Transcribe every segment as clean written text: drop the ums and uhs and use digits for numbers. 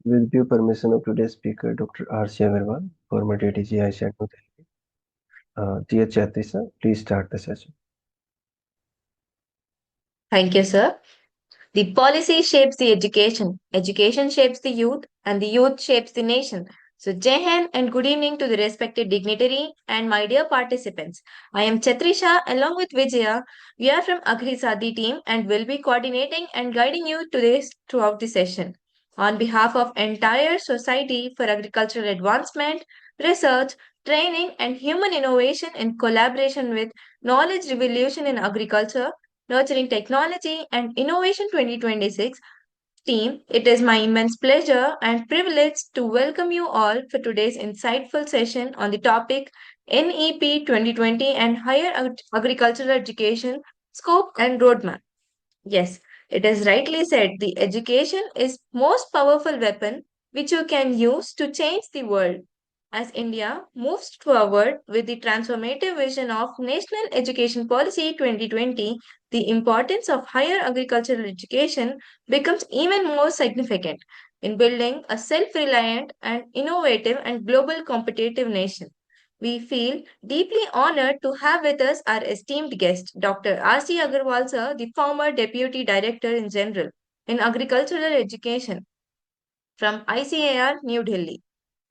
With due permission of today's speaker, Dr. R.C. Agrawal, former DDG, ICAR, New Delhi. Dear Chatrisa, please start the session. Thank you, sir. The policy shapes the education shapes the youth, and the youth shapes the nation. So, Jai Hind and good evening to the respected dignitary and my dear participants. I am Chatrisha along with Vijaya. We are from Agri SAARTHI team and will be coordinating and guiding you today throughout the session. On behalf of entire Society for Agricultural Advancement, Research, Training and Human Innovation in collaboration with Knowledge Revolution in Agriculture, Nurturing Technology and Innovation 2026 team, it is my immense pleasure and privilege to welcome you all for today's insightful session on the topic NEP 2020 and Higher Agricultural Education Scope and Roadmap. Yes, it is rightly said the education is most powerful weapon which you can use to change the world. As India moves forward with the transformative vision of National Education Policy 2020, the importance of higher agricultural education becomes even more significant in building a self-reliant and innovative and global competitive nation. We feel deeply honored to have with us our esteemed guest, Dr. R.C. Agarwal, sir, the former Deputy Director in General in Agricultural Education from ICAR, New Delhi.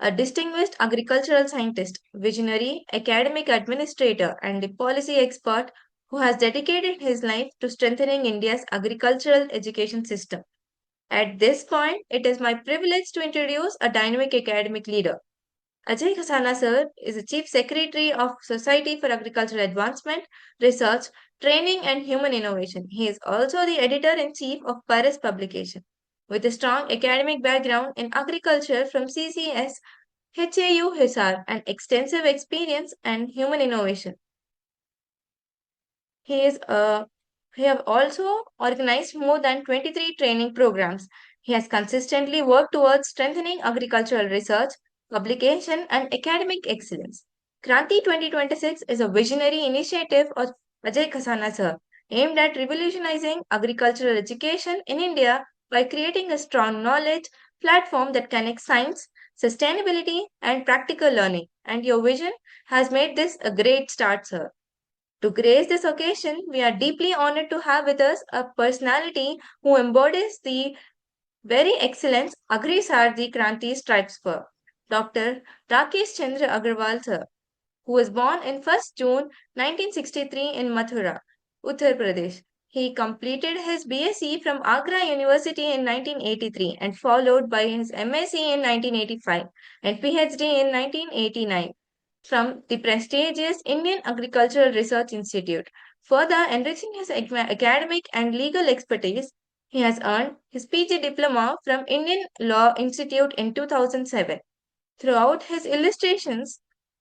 A distinguished agricultural scientist, visionary, academic administrator, and a policy expert who has dedicated his life to strengthening India's agricultural education system. At this point, it is my privilege to introduce a dynamic academic leader. Ajay Khasana sir is the Chief Secretary of Society for Agricultural Advancement, Research, Training and Human Innovation. He is also the Editor-in-Chief of Paris Publication. With a strong academic background in agriculture from CCS, HAEO Hisar and extensive experience and human innovation. He is he have also organized more than 23 training programs. He has consistently worked towards strengthening agricultural research, publication, and academic excellence. Kranti 2026 is a visionary initiative of Ajay Khasana sir, aimed at revolutionizing agricultural education in India by creating a strong knowledge platform that connects science, sustainability, and practical learning. And your vision has made this a great start, sir. To grace this occasion, we are deeply honored to have with us a personality who embodies the very excellence Agri SAARTHI Kranti stripes for. Dr. Rakesh Chandra Agrawal sir, who was born in 1st June 1963 in Mathura, Uttar Pradesh. He completed his BSc from Agra University in 1983 and followed by his MSc in 1985 and PhD in 1989 from the prestigious Indian Agricultural Research Institute. Further enriching his academic and legal expertise, he has earned his PG diploma from Indian Law Institute in 2007. Throughout his illustrations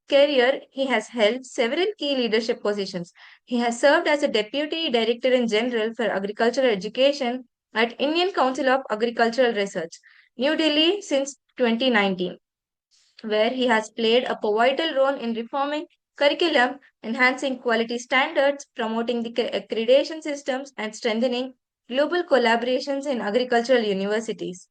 career, he has held several key leadership positions. He has served as a Deputy Director in General for Agricultural Education at Indian Council of Agricultural Research, New Delhi since 2019, where he has played a pivotal role in reforming curriculum, enhancing quality standards, promoting the accreditation systems, and strengthening global collaborations in agricultural universities.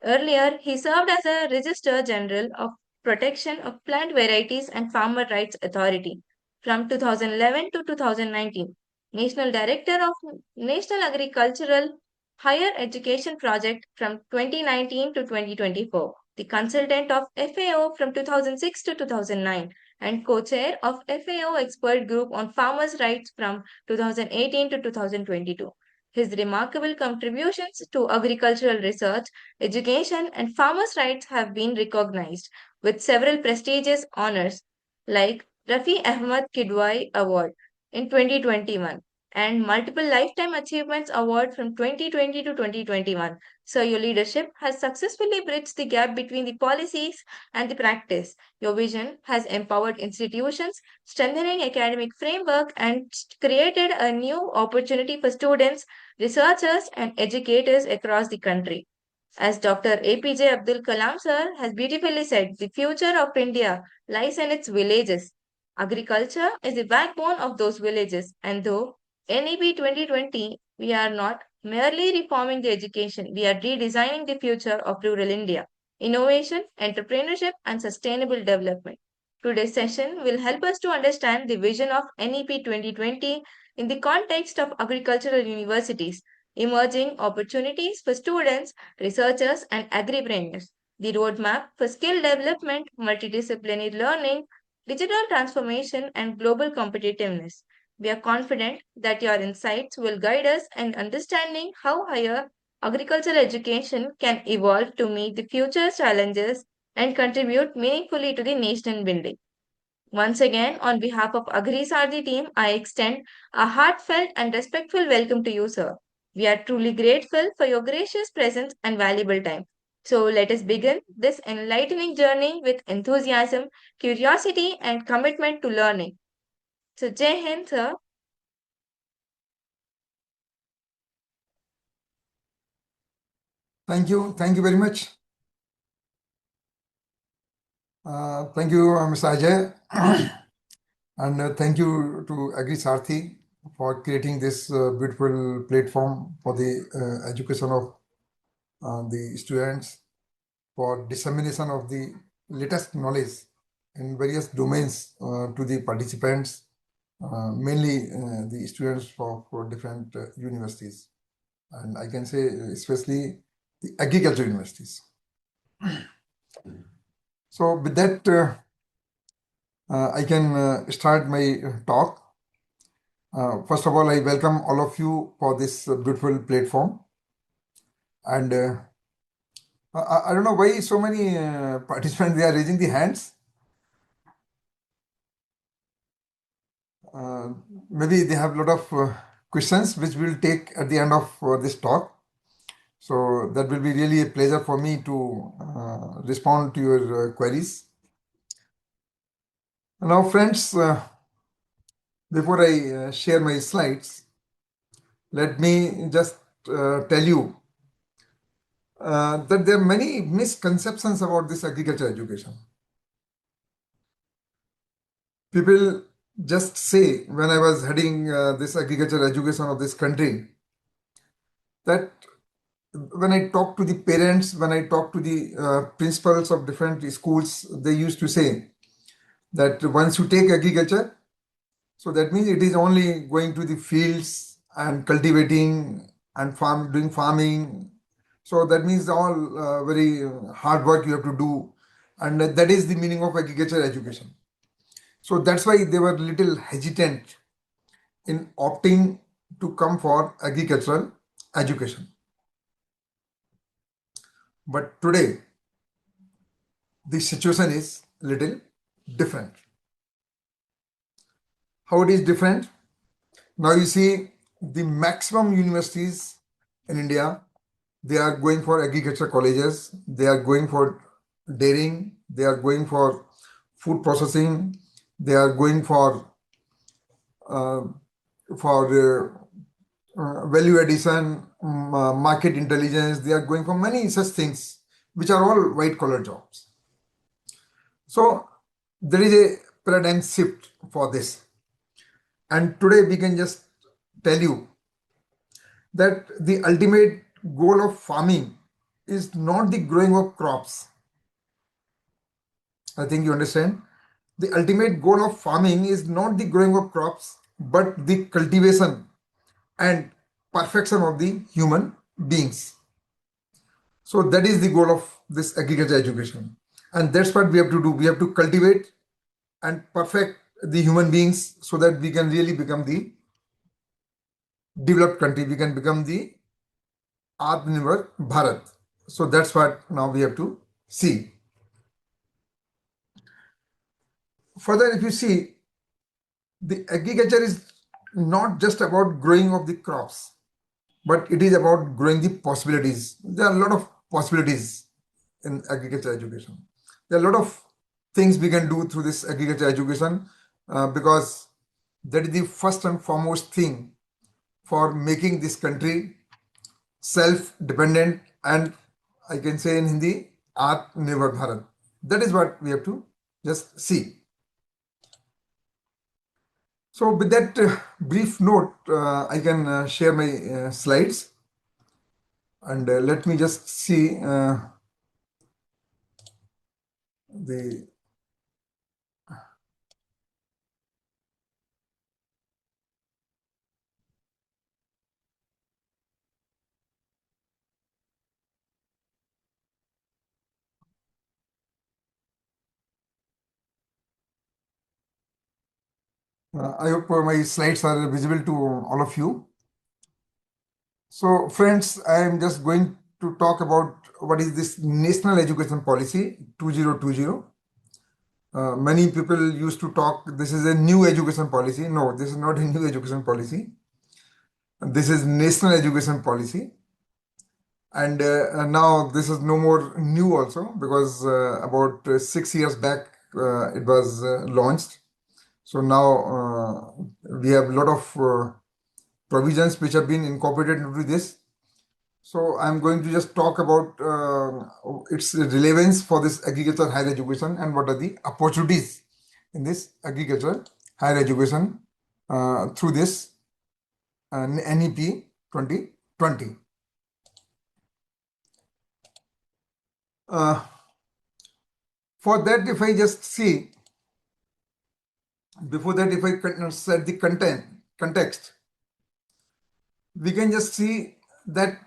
Earlier, he served as a Registrar General of Protection of Plant Varieties and Farmer Rights Authority from 2011 to 2019, National Director of National Agricultural Higher Education Project from 2019 to 2024, the consultant of FAO from 2006 to 2009, and co-chair of FAO Expert Group on Farmers' Rights from 2018 to 2022. His remarkable contributions to agricultural research, education, and farmers' rights have been recognized with several prestigious honors like Rafi Ahmad Kidwai Award in 2021 and multiple Lifetime Achievements Award from 2020 to 2021. So, your leadership has successfully bridged the gap between the policies and the practice. Your vision has empowered institutions, strengthening academic framework, and created a new opportunity for students, researchers, and educators across the country. As Dr. APJ Abdul Kalam sir has beautifully said, the future of India lies in its villages. Agriculture is the backbone of those villages, and though NEP 2020, we are not merely reforming the education. We are redesigning the future of rural India. Innovation, entrepreneurship, and sustainable development. Today's session will help us to understand the vision of NEP 2020 in the context of agricultural universities, emerging opportunities for students, researchers, and agripreneurs, the roadmap for skill development, multidisciplinary learning, digital transformation, and global competitiveness. We are confident that your insights will guide us in understanding how higher agricultural education can evolve to meet the future challenges and contribute meaningfully to the nation building. Once again, on behalf of Agri SAARTHI team, I extend a heartfelt and respectful welcome to you, sir. We are truly grateful for your gracious presence and valuable time. So let us begin this enlightening journey with enthusiasm, curiosity, and commitment to learning. So, Jai Hind, sir. Thank you. Thank you very much. Thank you, Mr. Ajay. And thank you to Agri SAARTHI for creating this beautiful platform for the education of the students, for dissemination of the latest knowledge in various domains to the participants, mainly the students for different universities. And I can say especially the agriculture universities. So with that, I can start my talk. First of all, I welcome all of you for this beautiful platform. And I don't know why so many participants, they are raising the hands. Maybe they have a lot of questions which we'll take at the end of this talk. So that will be really a pleasure for me to respond to your queries. Now, friends, before I share my slides, let me just tell you that there are many misconceptions about this agriculture education. People just say, when I was heading this agriculture education of this country, that when I talk to the parents, when I talk to the principals of different schools, they used to say that once you take agriculture, so that means it is only going to the fields and cultivating and doing farming. So that means all very hard work you have to do. And that is the meaning of agriculture education. So that's why they were little hesitant in opting to come for agricultural education. But today, the situation is little different. How it is different? Now you see the maximum universities in India, they are going for agriculture colleges, they are going for dairying, they are going for food processing, they are going for value addition, market intelligence, they are going for many such things, which are all white collar jobs. So there is a paradigm shift for this. And today we can just tell you that the ultimate goal of farming is not the growing of crops. I think you understand. The ultimate goal of farming is not the growing of crops, but the cultivation and perfection of the human beings. So that is the goal of this agriculture education. And that's what we have to do. We have to cultivate and perfect the human beings so that we can really become the developed country. We can become the Atmanirbhar Bharat. So that's what now we have to see. Further, if you see, the agriculture is not just about growing of the crops, but it is about growing the possibilities. There are a lot of possibilities in agriculture education. There are a lot of things we can do through this agriculture education because that is the first and foremost thing for making this country self-dependent and I can say in Hindi, Atmanirbhar Bharat. That is what we have to just see. So with that brief note, I can share my slides. And let me just see the I hope my slides are visible to all of you. So, friends, I am just going to talk about what is this National Education Policy 2020. Many people used to talk, this is a new education policy. No, this is not a new education policy. This is National Education Policy. And now this is no more new also, because about 6 years back it was launched. So now we have a lot of provisions which have been incorporated into this. So I'm going to just talk about its relevance for this agricultural higher education and what are the opportunities in this agricultural higher education through this NEP 2020. For that, if I just see, before that, if I set the context, we can just see that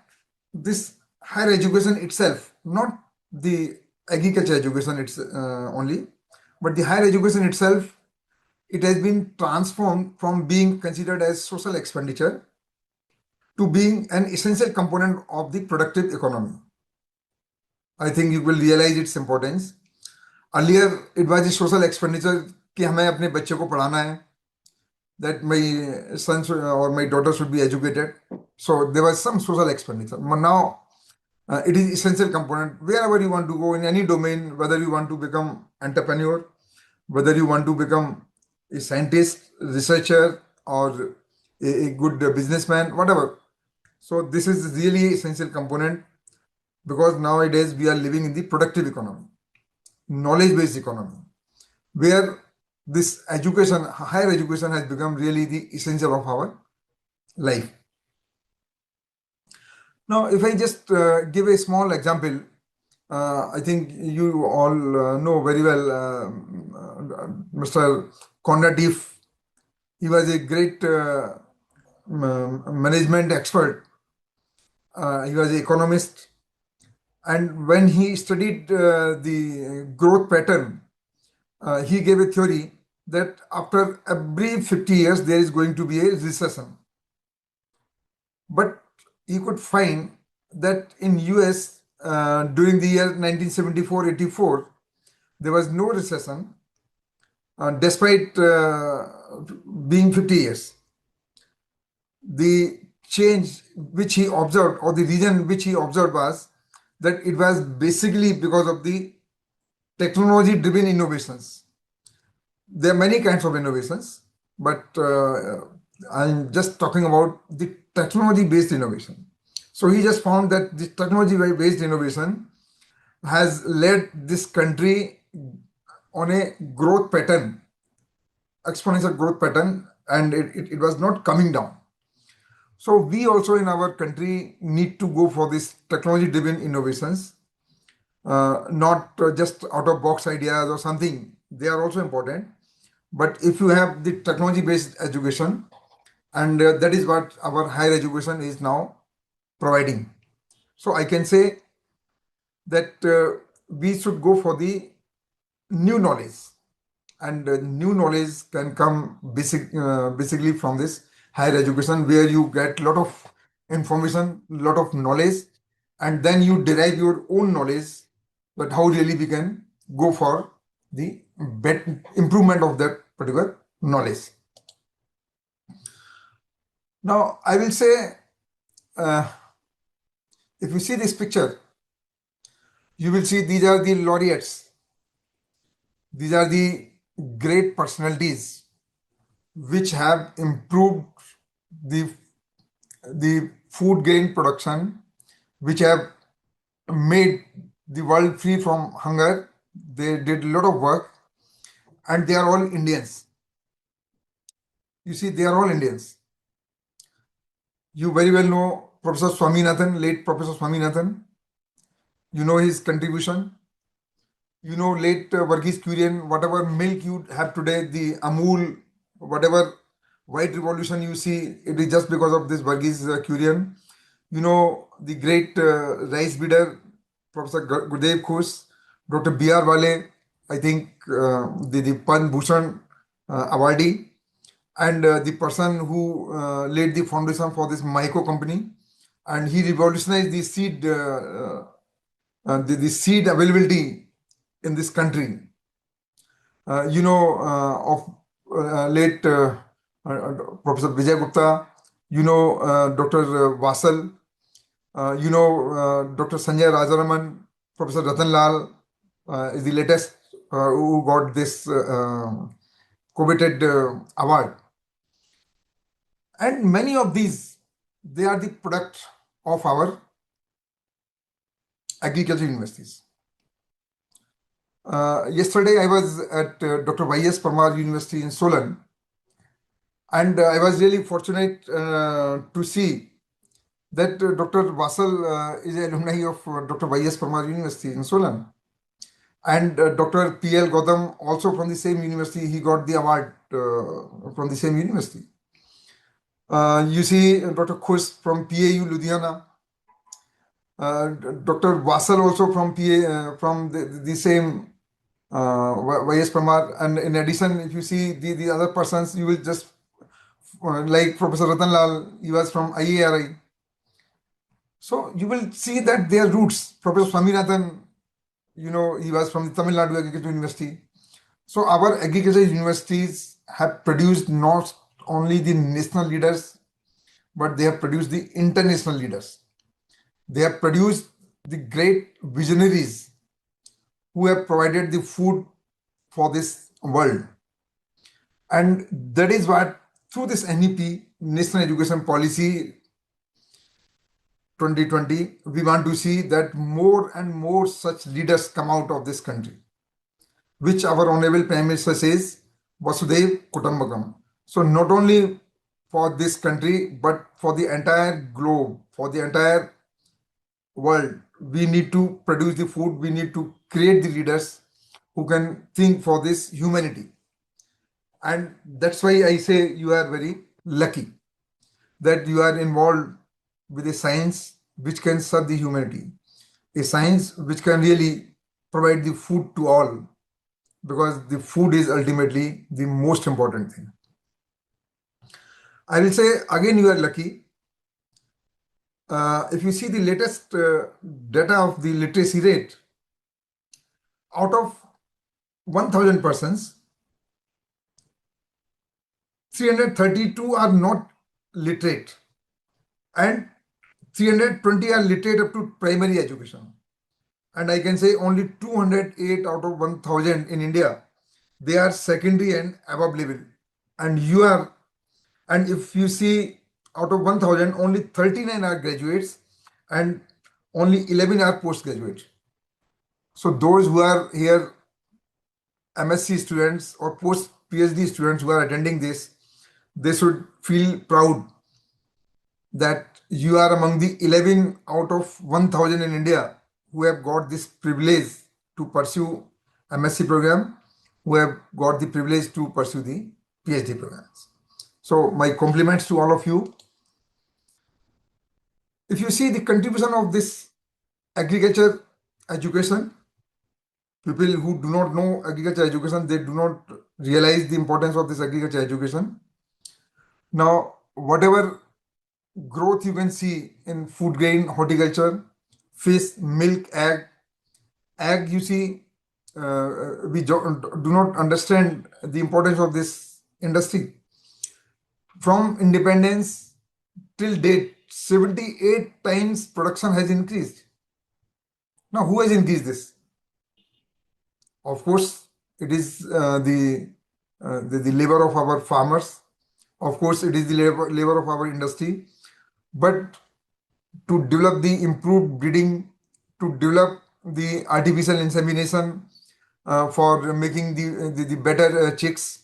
this higher education itself, not the agriculture education it's only, but the higher education itself, it has been transformed from being considered as social expenditure to being an essential component of the productive economy. I think you will realize its importance. Earlier, it was a social expenditure कि हमें अपने बच्चे को पढ़ाना है, that my son or my daughter should be educated. So there was some social expenditure. But now it is essential component wherever you want to go in any domain, whether you want to become entrepreneur, whether you want to become a scientist, researcher, or a good businessman, whatever. So this is really essential component, because nowadays we are living in the productive economy, knowledge-based economy, where this education, higher education, has become really the essential of our life. Now, if I just give a small example, I think you all know very well Mr. Condatif. He was a great management expert. He was an economist. And when he studied the growth pattern, he gave a theory that after every 50 years, there is going to be a recession. But he could find that in US during the year 1974-84, there was no recession despite being 50 years. The change which he observed, or the reason which he observed, was that it was basically because of the technology-driven innovations. There are many kinds of innovations, but I'm just talking about the technology-based innovation. So he just found that the technology-based innovation has led this country on a growth pattern, exponential growth pattern, and it was not coming down. So we also in our country need to go for these technology-driven innovations, not just out-of-box ideas or something. They are also important. But if you have the technology-based education, and that is what our higher education is now providing. So I can say that we should go for the new knowledge, and new knowledge can come basically from this higher education, where you get a lot of information, lot of knowledge, and then you derive your own knowledge, but how really we can go for the improvement of that particular knowledge. Now, I will say, if you see this picture, you will see these are the laureates. These are the great personalities which have improved the food grain production, which have made the world free from hunger. They did a lot of work, and they are all Indians. You see, they are all Indians. You very well know Professor Swaminathan, late Professor Swaminathan. You know his contribution. You know late Varghese Kurian, whatever milk you have today, the Amul, whatever white revolution you see, it is just because of this Varghese Kurian. You know the great rice breeder, Professor Gurudev Khus, Dr. B.R. Wale, I think the Pan Bhushan awardee, and the person who laid the foundation for this Myco company, and he revolutionized the seed, the seed availability in this country. You know of late Professor Vijay Gupta, you know Dr. Vasal, you know Dr. Sanjay Rajaraman, Professor Ratan Lal is the latest who got this coveted award. And many of these, they are the product of our agriculture universities. Yesterday, I was at Dr. Y.S. Parmar University in Solan, and I was really fortunate to see that Dr. Vasal is an alumni of Dr. Y.S. Parmar University in Solan. And Dr. P.L. Gautam, also from the same university, he got the award from the same university. You see Dr. Khus from PAU Ludhiana, Dr. Vasal also from from the same Y.S. Parmar, and in addition, if you see the other persons, you will just like Professor Ratan Lal, he was from IARI. So you will see that their roots. Professor Swaminathan, you know, he was from the Tamil Nadu Agriculture University. So our agriculture universities have produced not only the national leaders, but they have produced the international leaders. They have produced the great visionaries who have provided the food for this world. And that is what, through this NEP, National Education Policy 2020, we want to see that more and more such leaders come out of this country, which our Honorable Prime Minister says, Vasudev Kutumbakam. So not only for this country, but for the entire globe, for the entire world, we need to produce the food, we need to create the leaders who can think for this humanity. And that's why I say you are very lucky that you are involved with a science which can serve the humanity, a science which can really provide the food to all, because the food is ultimately the most important thing. I will say again, you are lucky. If you see the latest data of the literacy rate, out of 1,000 persons, 332 are not literate and 320 are literate up to primary education. And I can say only 208 out of 1,000 in India, they are secondary and above level. And you are, and if you see out of 1,000, only 39 are graduates and only 11 are postgraduate. So those who are here, MSc students or post PhD students who are attending this, they should feel proud that you are among the 11 out of 1,000 in India who have got this privilege to pursue MSc program, who have got the privilege to pursue the PhD programs. So my compliments to all of you. If you see the contribution of this agriculture education, people who do not know agriculture education, they do not realize the importance of this agriculture education. Now, whatever growth you can see in food grain, horticulture, fish, milk, egg, you see, we do not understand the importance of this industry. From independence till date, 78 times production has increased. Now, who has increased this? Of course, it is the labor of our farmers. Of course, it is the labor of our industry. But to develop the improved breeding, to develop the artificial insemination for making the better chicks.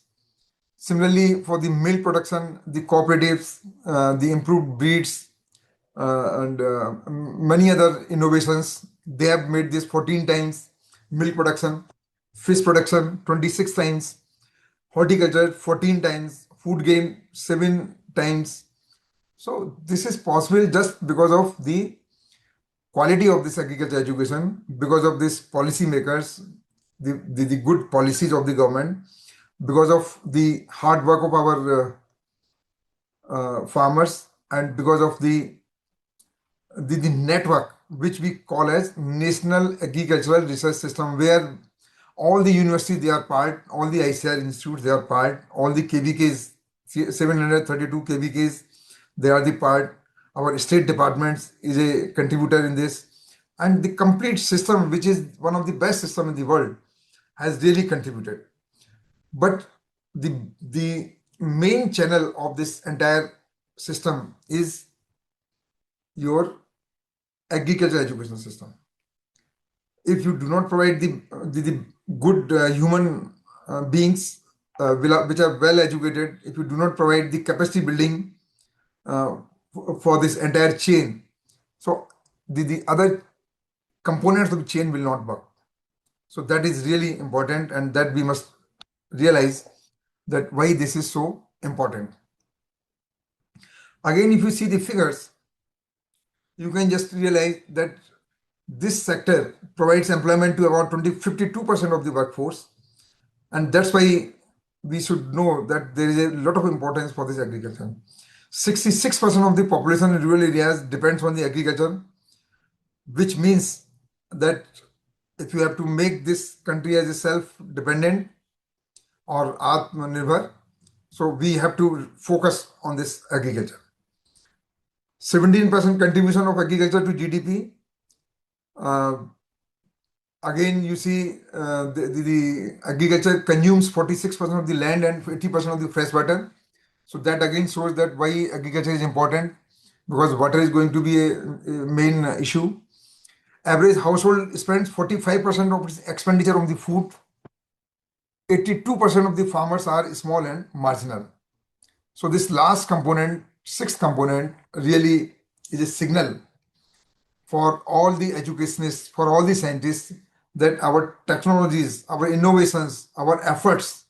Similarly, for the milk production, the cooperatives, the improved breeds, and many other innovations. They have made this 14 times milk production, fish production 26 times, horticulture 14 times, food grain 7 times. So this is possible just because of the quality of this agriculture education, because of these policymakers, the good policies of the government, because of the hard work of our farmers, and because of the network which we call as National Agricultural Research System, where all the universities they are part, all the ICAR institutes they are part, all the KVKs, 732 KVKs, they are the part. Our state departments is a contributor in this, and the complete system, which is one of the best system in the world, has really contributed. But the main channel of this entire system is your agriculture education system. If you do not provide the good human beings which are well educated, if you do not provide the capacity building for this entire chain, so the other components of the chain will not work. So that is really important, and that we must realize that why this is so important. Again, if you see the figures, you can just realize that this sector provides employment to about 52% of the workforce, and that's why we should know that there is a lot of importance for this agriculture. 66% of the population in rural areas depends on the agriculture, which means that if you have to make this country as a self-dependent or Atmanirbhar, so we have to focus on this agriculture. 17% contribution of agriculture to GDP. Again, you see the agriculture consumes 46% of the land and 80% of the fresh water. So that again shows that why agriculture is important, because water is going to be a main issue. Average household spends 45% of its expenditure on the food. 82% of the farmers are small and marginal. So this last component, sixth component, really is a signal for all the educationists, for all the scientists, that our technologies, our innovations, our efforts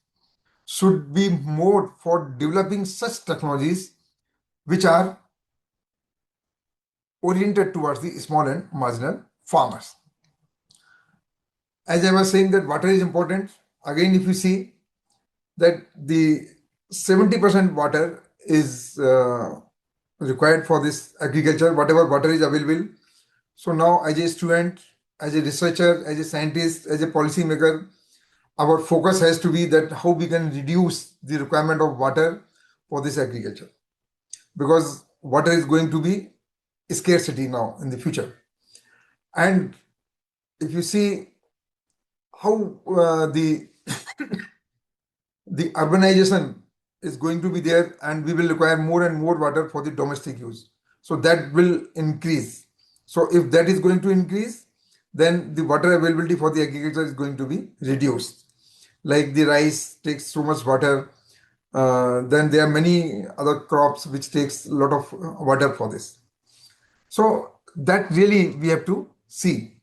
should be more for developing such technologies which are oriented towards the small and marginal farmers. As I was saying that water is important. Again, if you see that the 70% water is required for this agriculture, whatever water is available. So now as a student, as a researcher, as a scientist, as a policy maker, our focus has to be that how we can reduce the requirement of water for this agriculture, because water is going to be a scarcity now in the future. And if you see how the the urbanization is going to be there, and we will require more and more water for the domestic use, so that will increase. So if that is going to increase, then the water availability for the agriculture is going to be reduced. Like the rice takes so much water, then there are many other crops which takes a lot of water for this. So that really we have to see.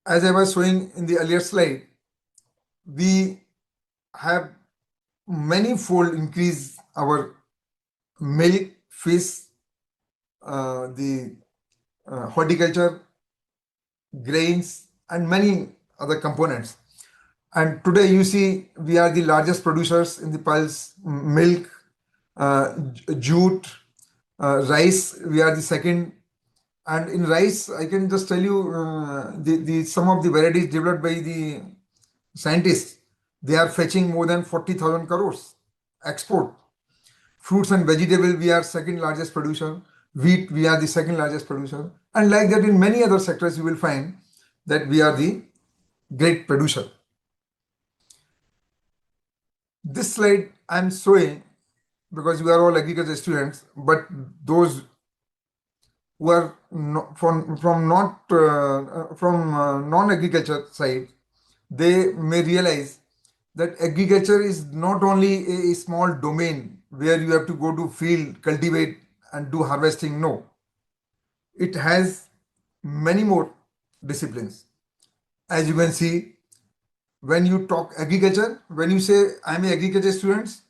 As I was showing in the earlier slide, we have many-fold increase our milk, fish, the horticulture, grains, and many other components. And today you see we are the largest producers in the pulse, milk, jute, rice, we are the second. And in rice, I can just tell you the some of the varieties developed by the scientists, they are fetching more than 40,000 crores export. Fruits and vegetable, we are second largest producer. Wheat, we are the second largest producer. And like that in many other sectors, you will find that we are the great producer. This slide I'm showing because you are all agriculture students, but those who are from non-agriculture side, they may realize that agriculture is not only a small domain where you have to go to field, cultivate and do harvesting. No, it has many more disciplines. As you can see, when you talk agriculture, when you say I'm a agriculture student,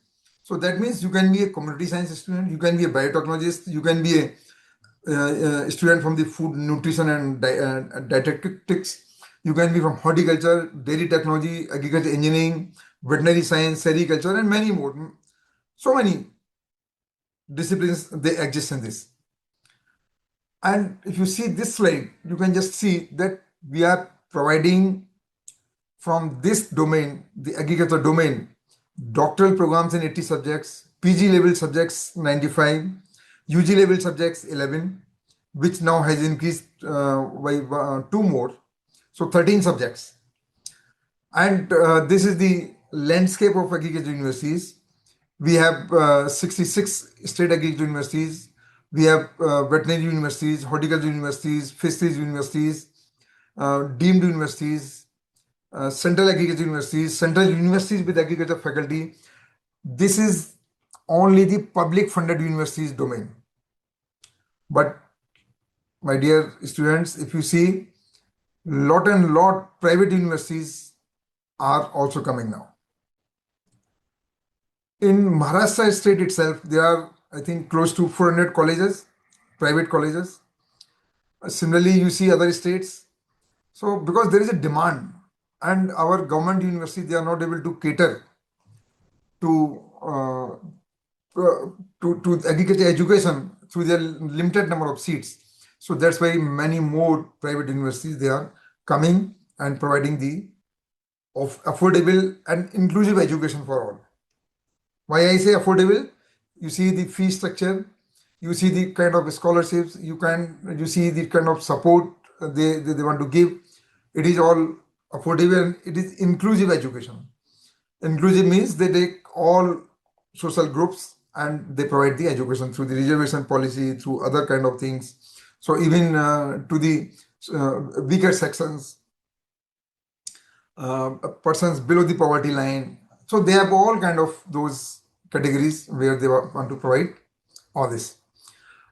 so that means you can be a community science student, you can be a biotechnologist, you can be a student from the food, nutrition, and dietetics. You can be from horticulture, dairy technology, agriculture engineering, veterinary science, sericulture, and many more. So many disciplines they exist in this. And if you see this slide, you can just see that we are providing from this domain, the agriculture domain, doctoral programs in 80 subjects, PG level subjects 95, UG level subjects 11, which now has increased by two more, so 13 subjects. And this is the landscape of agriculture universities. We have 66 state agriculture universities. We have veterinary universities, horticulture universities, fisheries universities, deemed universities, central agriculture universities, central universities with agriculture faculty. This is only the public funded universities domain. But my dear students, if you see, lot and lot private universities are also coming now. In Maharashtra state itself, there are, I think, close to 400 colleges, private colleges. Similarly, you see other states. So because there is a demand, and our government universities, they are not able to cater to to agriculture education through their limited number of seats. So that's why many more private universities, they are coming and providing the affordable and inclusive education for all. Why I say affordable? You see the fee structure, you see the kind of scholarships, you see the kind of support they want to give. It is all affordable and it is inclusive education. Inclusive means they take all social groups and they provide the education through the reservation policy, through other kind of things. So even to the weaker sections, persons below the poverty line. So they have all kind of those categories where they want to provide all this.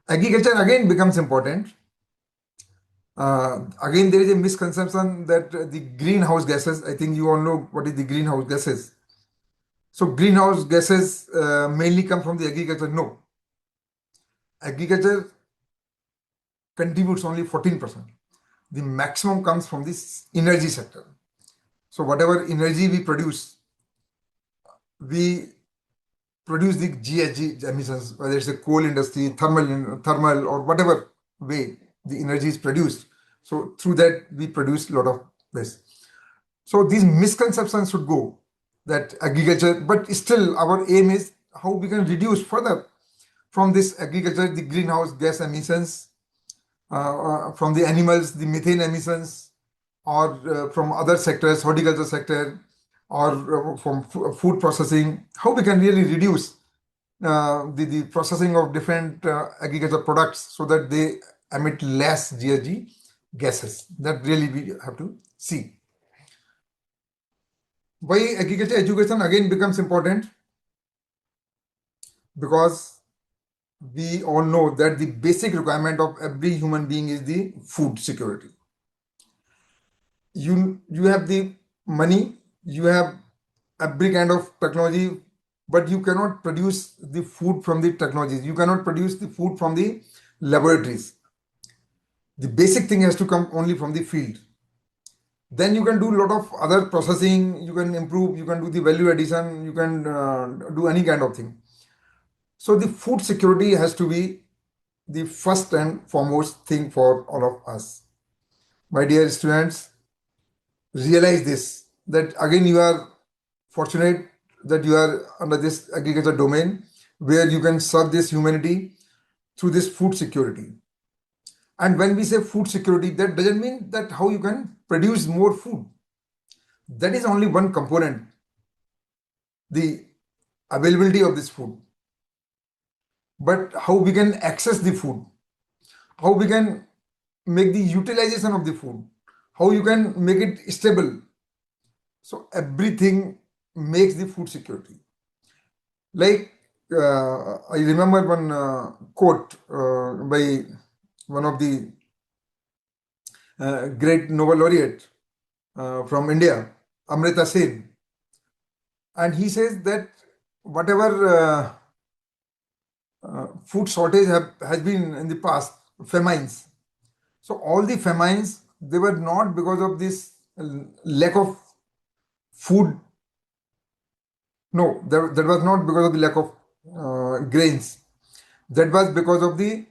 Agriculture again becomes important. Again, there is a misconception that the greenhouse gases, I think you all know what is the greenhouse gases. So greenhouse gases mainly come from the agriculture. No. Agriculture contributes only 14%. The maximum comes from this energy sector. So whatever energy we produce the GHG emissions, whether it's a coal industry, thermal, or whatever way the energy is produced. So through that we produce a lot of this. So these misconceptions should go, that agriculture, but still our aim is how we can reduce further from this agriculture the greenhouse gas emissions, from the animals, the methane emissions, or from other sectors, horticulture sector, or from food processing, how we can really reduce the processing of different agriculture products so that they emit less GHG gases. That really we have to see. Why agriculture education again becomes important? Because we all know that the basic requirement of every human being is the food security. You have the money, you have every kind of technology, but you cannot produce the food from the technologies. You cannot produce the food from the laboratories. The basic thing has to come only from the field. Then you can do a lot of other processing, you can improve, you can do the value addition, you can do any kind of thing. So the food security has to be the first and foremost thing for all of us. My dear students, realize this, that again you are fortunate that you are under this agriculture domain where you can serve this humanity through this food security. And when we say food security, that doesn't mean that how you can produce more food. That is only one component, the availability of this food. But how we can access the food, how we can make the utilization of the food, how you can make it stable. So everything makes the food security. Like I remember one quote by one of the great Nobel laureate from India, Amrita Sen, and he says that whatever food shortage has been in the past, famines. So all the famines, they were not because of this lack of food. No, that was not because of the lack of grains. That was because of the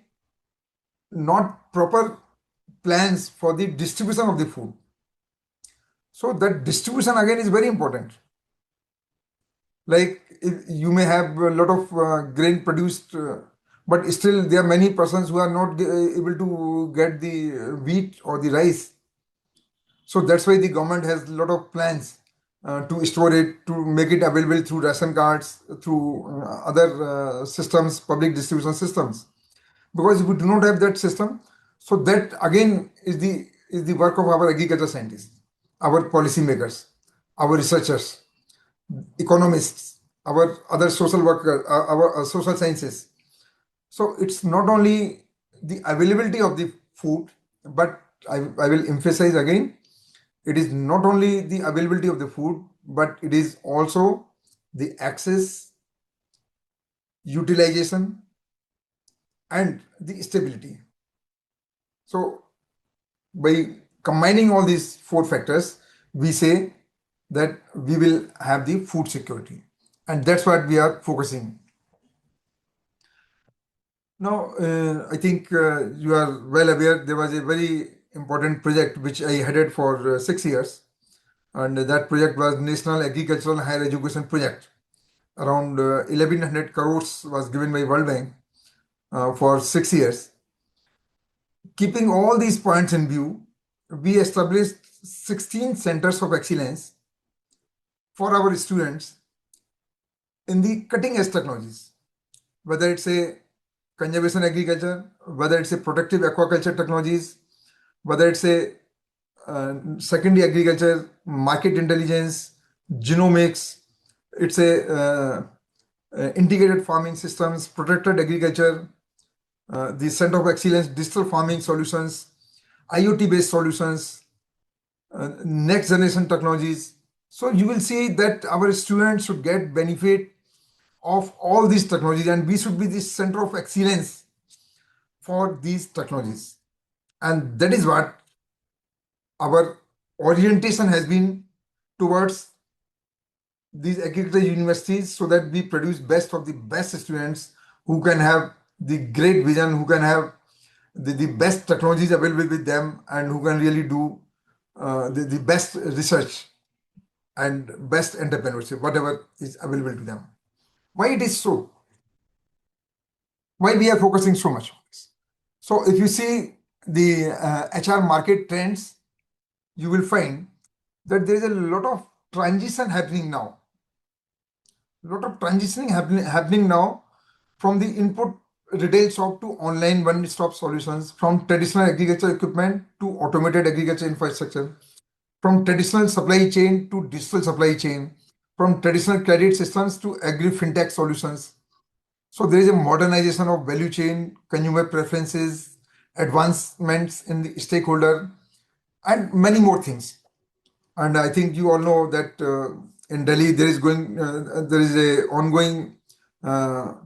not proper plans for the distribution of the food. So that distribution again is very important. Like if you may have a lot of grain produced, but still there are many persons who are not able to get the wheat or the rice. So that's why the government has a lot of plans to store it, to make it available through ration cards, through other systems, public distribution systems. Because if we do not have that system, so that again is the work of our agriculture scientists, our policymakers, our researchers, economists, our other social workers, our social sciences. So it's not only the availability of the food, but I will emphasize again, it is not only the availability of the food, but it is also the access, utilization, and the stability. So by combining all these four factors, we say that we will have the food security. And that's what we are focusing. Now, I think you are well aware there was a very important project which I headed for 6 years. And that project was National Agricultural Higher Education Project. Around 1100 crores was given by World Bank for 6 years. Keeping all these points in view, we established 16 centers of excellence for our students in the cutting edge technologies, whether it's a conservation agriculture, whether it's a protective aquaculture technologies, whether it's a secondary agriculture, market intelligence, genomics, it's a integrated farming systems, protected agriculture, the Center of Excellence, digital farming solutions, IoT-based solutions, next generation technologies. So you will see that our students should get benefit of all these technologies, and we should be the center of excellence for these technologies. And that is what our orientation has been towards these agricultural universities, so that we produce best of the best students who can have the great vision, who can have the best technologies available with them, and who can really do the best research and best entrepreneurship, whatever is available to them. Why it is so? Why we are focusing so much on this? So if you see the HR market trends, you will find that there is a lot of transition happening now. A lot of transitioning happening now from the input retail shop to online one-stop solutions, from traditional agriculture equipment to automated agriculture infrastructure, from traditional supply chain to digital supply chain, from traditional credit systems to agri fintech solutions. So there is a modernization of value chain, consumer preferences, advancements in the stakeholder, and many more things. And I think you all know that in Delhi there is a ongoing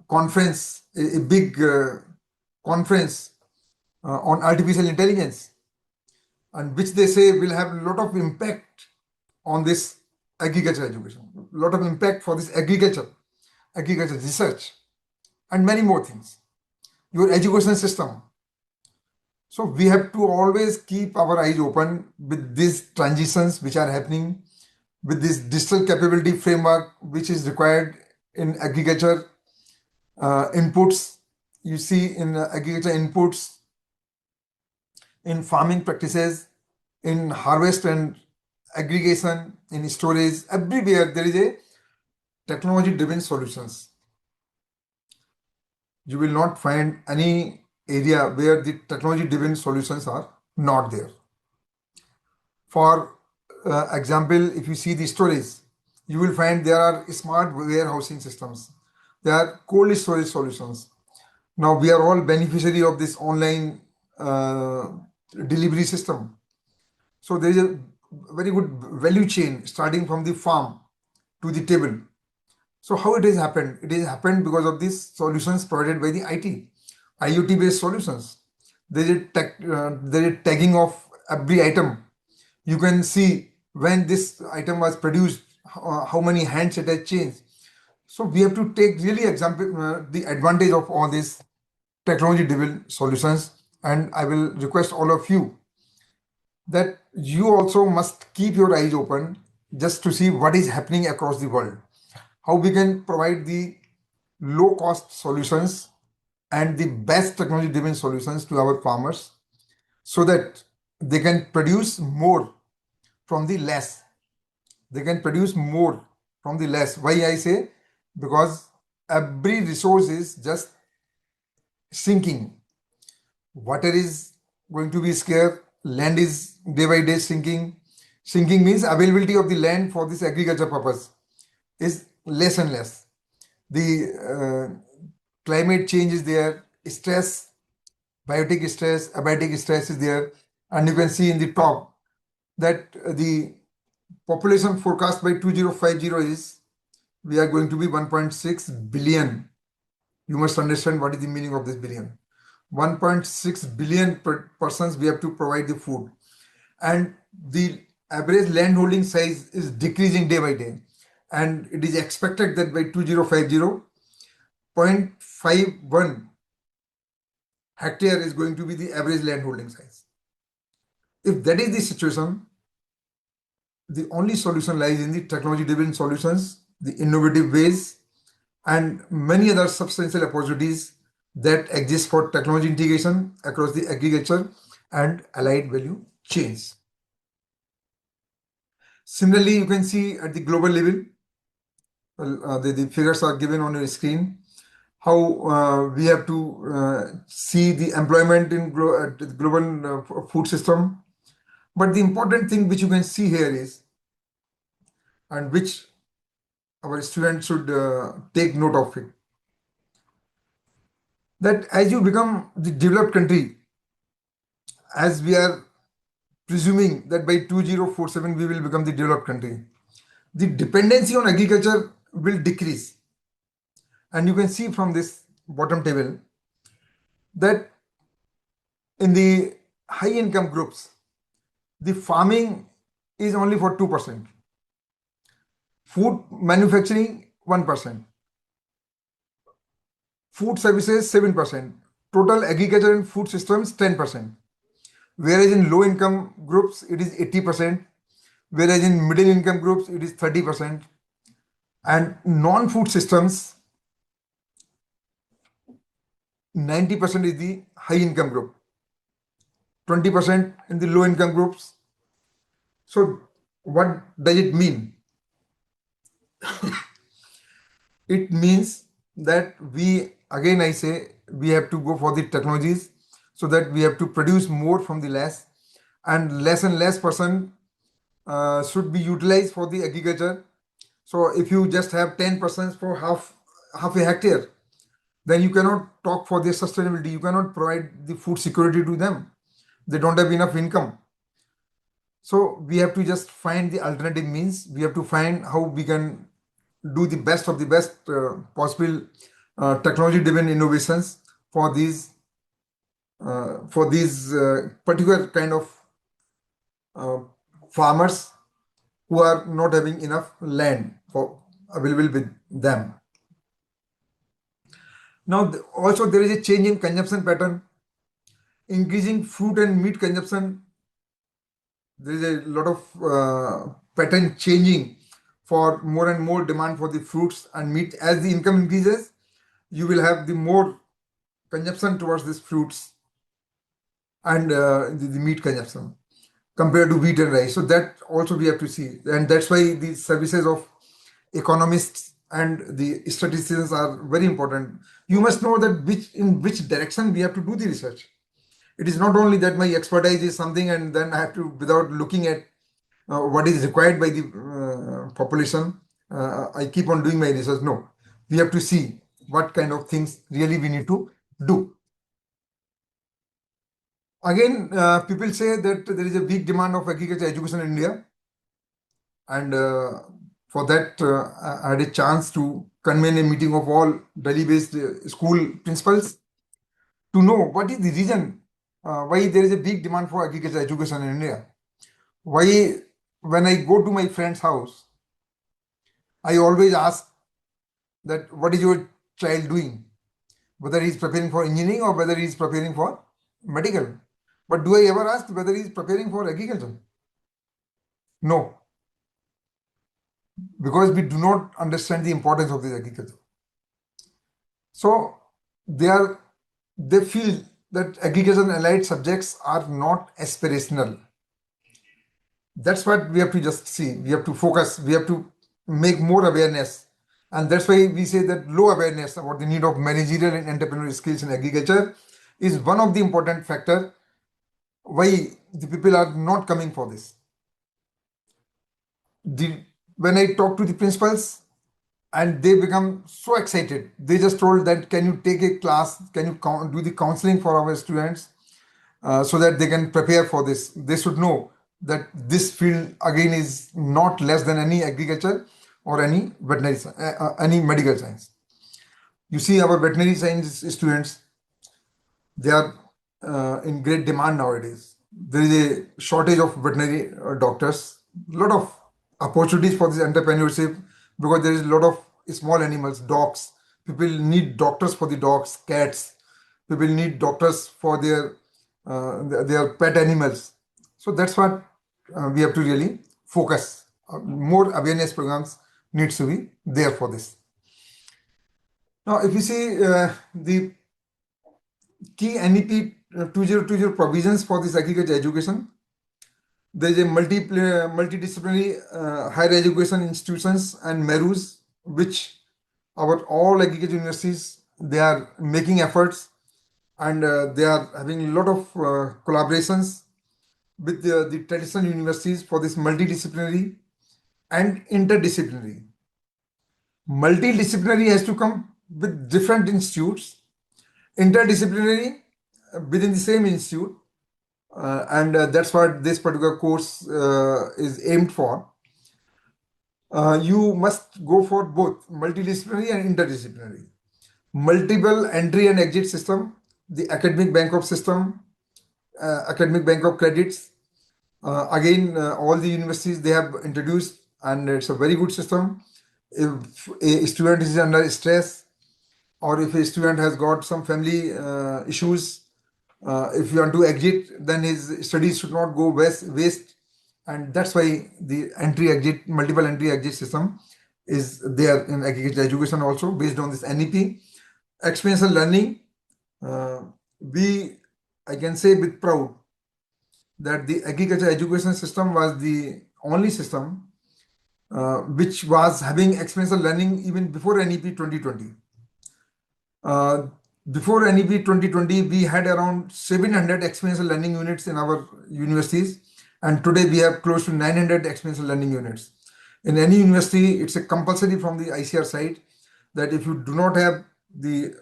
conference, a big conference on artificial intelligence, and which they say will have a lot of impact on this agriculture education, a lot of impact for this agriculture research, and many more things. Your education system. So we have to always keep our eyes open with these transitions which are happening, with this digital capability framework which is required in agriculture inputs. You see in agriculture inputs, in farming practices, in harvest and aggregation, in storage, everywhere there is a technology-driven solutions. You will not find any area where the technology-driven solutions are not there. For example, if you see the storage, you will find there are smart warehousing systems, They are cold storage solutions. Now we are all beneficiary of this online delivery system. So there is a very good value chain starting from the farm to the table. So how it has happened? It has happened because of these solutions provided by the IoT based solutions. There is tagging of every item. You can see when this item was produced, how many hands it has changed. So we have to take really the advantage of all these technology driven solutions. And I will request all of you that you also must keep your eyes open just to see what is happening across the world, how we can provide the low cost solutions and the best technology driven solutions to our farmers so that they can produce more from the less. They can produce more from the less. Why I say? Because every resource is just sinking. Water is going to be scarce, land is day by day sinking. Sinking means availability of the land for this agriculture purpose is less and less. The climate change is there, stress, biotic stress, abiotic stress is there, and you can see in the top that the population forecast by 2050 is we are going to be 1.6 billion. You must understand what is the meaning of this billion. 1.6 billion persons we have to provide the food, and the average land holding size is decreasing day by day, and it is expected that by 2050 0.51 hectare is going to be the average land holding size. If that is the situation, the only solution lies in the technology driven solutions, the innovative ways, and many other substantial opportunities that exist for technology integration across the agriculture and allied value chains. Similarly, you can see at the global level, the figures are given on your screen, how we have to see the employment in the global food system. But the important thing which you can see here is, and which our students should take note of it, that as you become the developed country, as we are presuming that by 2047 we will become the developed country, the dependency on agriculture will decrease. And you can see from this bottom table that in the high income groups, the farming is only for 2%, food manufacturing 1%, food services 7%, total agriculture and food systems 10%. Whereas in low income groups it is 80%, whereas in middle income groups it is 30%, and non-food systems 90% is the high income group, 20% in the low income groups. So what does it mean? It means that we, again I say, we have to go for the technologies so that we have to produce more from the less, and less person should be utilized for the agriculture. So if you just have 10% for half a hectare, then you cannot talk for their sustainability. You cannot provide the food security to them. They don't have enough income. So we have to just find the alternative means. We have to find how we can do the best of the best possible technology-driven innovations for these particular kind of farmers who are not having enough land for available with them. Now, also there is a change in consumption pattern, increasing fruit and meat consumption. There is a lot of pattern changing for more and more demand for the fruits and meat. As the income increases, you will have the more consumption towards these fruits and the meat consumption compared to wheat and rice. So that also we have to see, and that's why the services of economists and the statisticians are very important. You must know that in which direction we have to do the research. It is not only that my expertise is something and then I have to, without looking at what is required by the population, I keep on doing my research. No, we have to see what kind of things really we need to do. Again, people say that there is a big demand of agriculture education in India, and for that, I had a chance to convene a meeting of all Delhi-based school principals to know what is the reason why there is a big demand for agriculture education in India. Why, when I go to my friend's house, I always ask that what is your child doing, whether he is preparing for engineering or whether he is preparing for medical. But do I ever ask whether he is preparing for agriculture? No, because we do not understand the importance of this agriculture. So they feel that agriculture and allied subjects are not aspirational. That's what we have to just see. We have to focus. We have to make more awareness. And that's why we say that low awareness about the need of managerial and entrepreneurial skills in agriculture is one of the important factors why the people are not coming for this. When I talk to the principals and they become so excited, they just told that can you take a class, can you do the counseling for our students so that they can prepare for this. They should know that this field again is not less than any agriculture or any veterinary, any medical science. You see our veterinary science students, they are in great demand nowadays. There is a shortage of veterinary doctors, a lot of opportunities for this entrepreneurship because there is a lot of small animals, dogs. People need doctors for the dogs, cats. People need doctors for their pet animals. So that's what we have to really focus. More awareness programs needs to be there for this. Now, if you see the key NEP 2020 provisions for this agriculture education, there is a multidisciplinary higher education institutions and MERUs, which our all agriculture universities, they are making efforts and they are having a lot of collaborations with the traditional universities for this multidisciplinary and interdisciplinary. Multidisciplinary has to come with different institutes, interdisciplinary within the same institute, and that's what this particular course is aimed for. You must go for both multidisciplinary and interdisciplinary. Multiple entry and exit system, the academic bank of system, academic bank of credits. Again, all the universities they have introduced, and it's a very good system. If a student is under stress, or if a student has got some family issues, if you want to exit, then his studies should not go waste. And that's why the multiple entry exit system is there in agriculture education also based on this NEP. Experiential learning, I can say with proud that the agriculture education system was the only system which was having experiential learning even before NEP 2020. Before NEP 2020, we had around 700 experiential learning units in our universities, and today we have close to 900 experiential learning units. In any university, it's a compulsory from the ICAR side that if you do not have the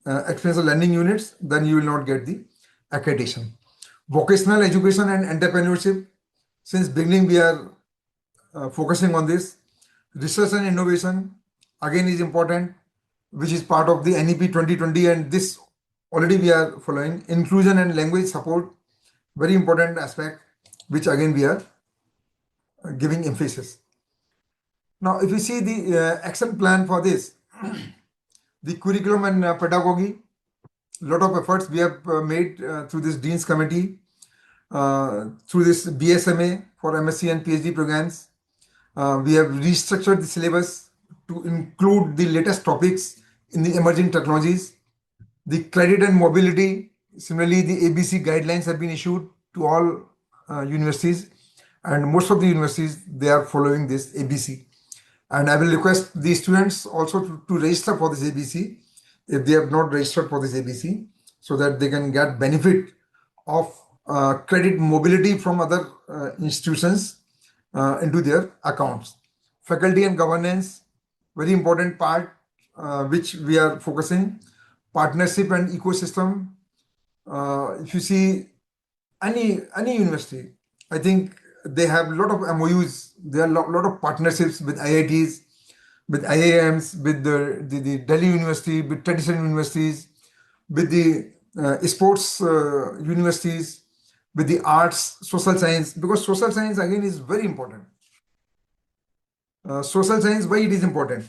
experiential learning units, then you will not get the accreditation. Vocational education and entrepreneurship, since beginning we are focusing on this. Research and innovation, again, is important, which is part of the NEP 2020, and this already we are following. Inclusion and language support, very important aspect, which again we are giving emphasis. Now, if you see the action plan for this, the curriculum and pedagogy, a lot of efforts we have made through this Dean's Committee, through this BSMA for MSc and PhD programs. We have restructured the syllabus to include the latest topics in the emerging technologies. The credit and mobility, similarly, the ABC guidelines have been issued to all universities, and most of the universities, they are following this ABC. And I will request the students also to register for this ABC if they have not registered for this ABC, so that they can get benefit of credit mobility from other institutions into their accounts. Faculty and governance, very important part which we are focusing, partnership and ecosystem. If you see any university, I think they have a lot of MOUs. There are a lot of partnerships with IITs, with IIMs, with the Delhi University, with traditional universities, with the sports universities, with the arts, social science, because social science again is very important. Social science, why it is important?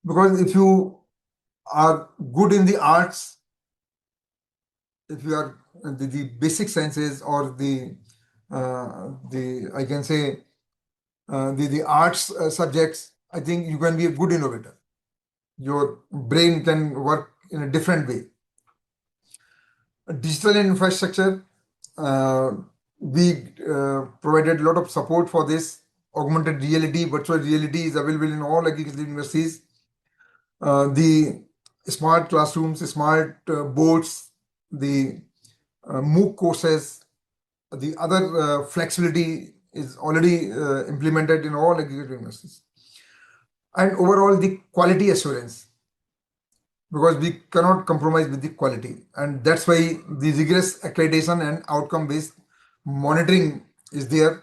Because if you are good in the arts, if you are the basic sciences or the I can say the arts subjects, I think you can be a good innovator. Your brain can work in a different way. Digital infrastructure, we provided a lot of support for this. Augmented reality, virtual reality is available in all agricultural universities. The smart classrooms, smart boards, the MOOC courses, the other flexibility is already implemented in all agricultural universities. And overall, the quality assurance, because we cannot compromise with the quality. And that's why the rigorous accreditation and outcome-based monitoring is there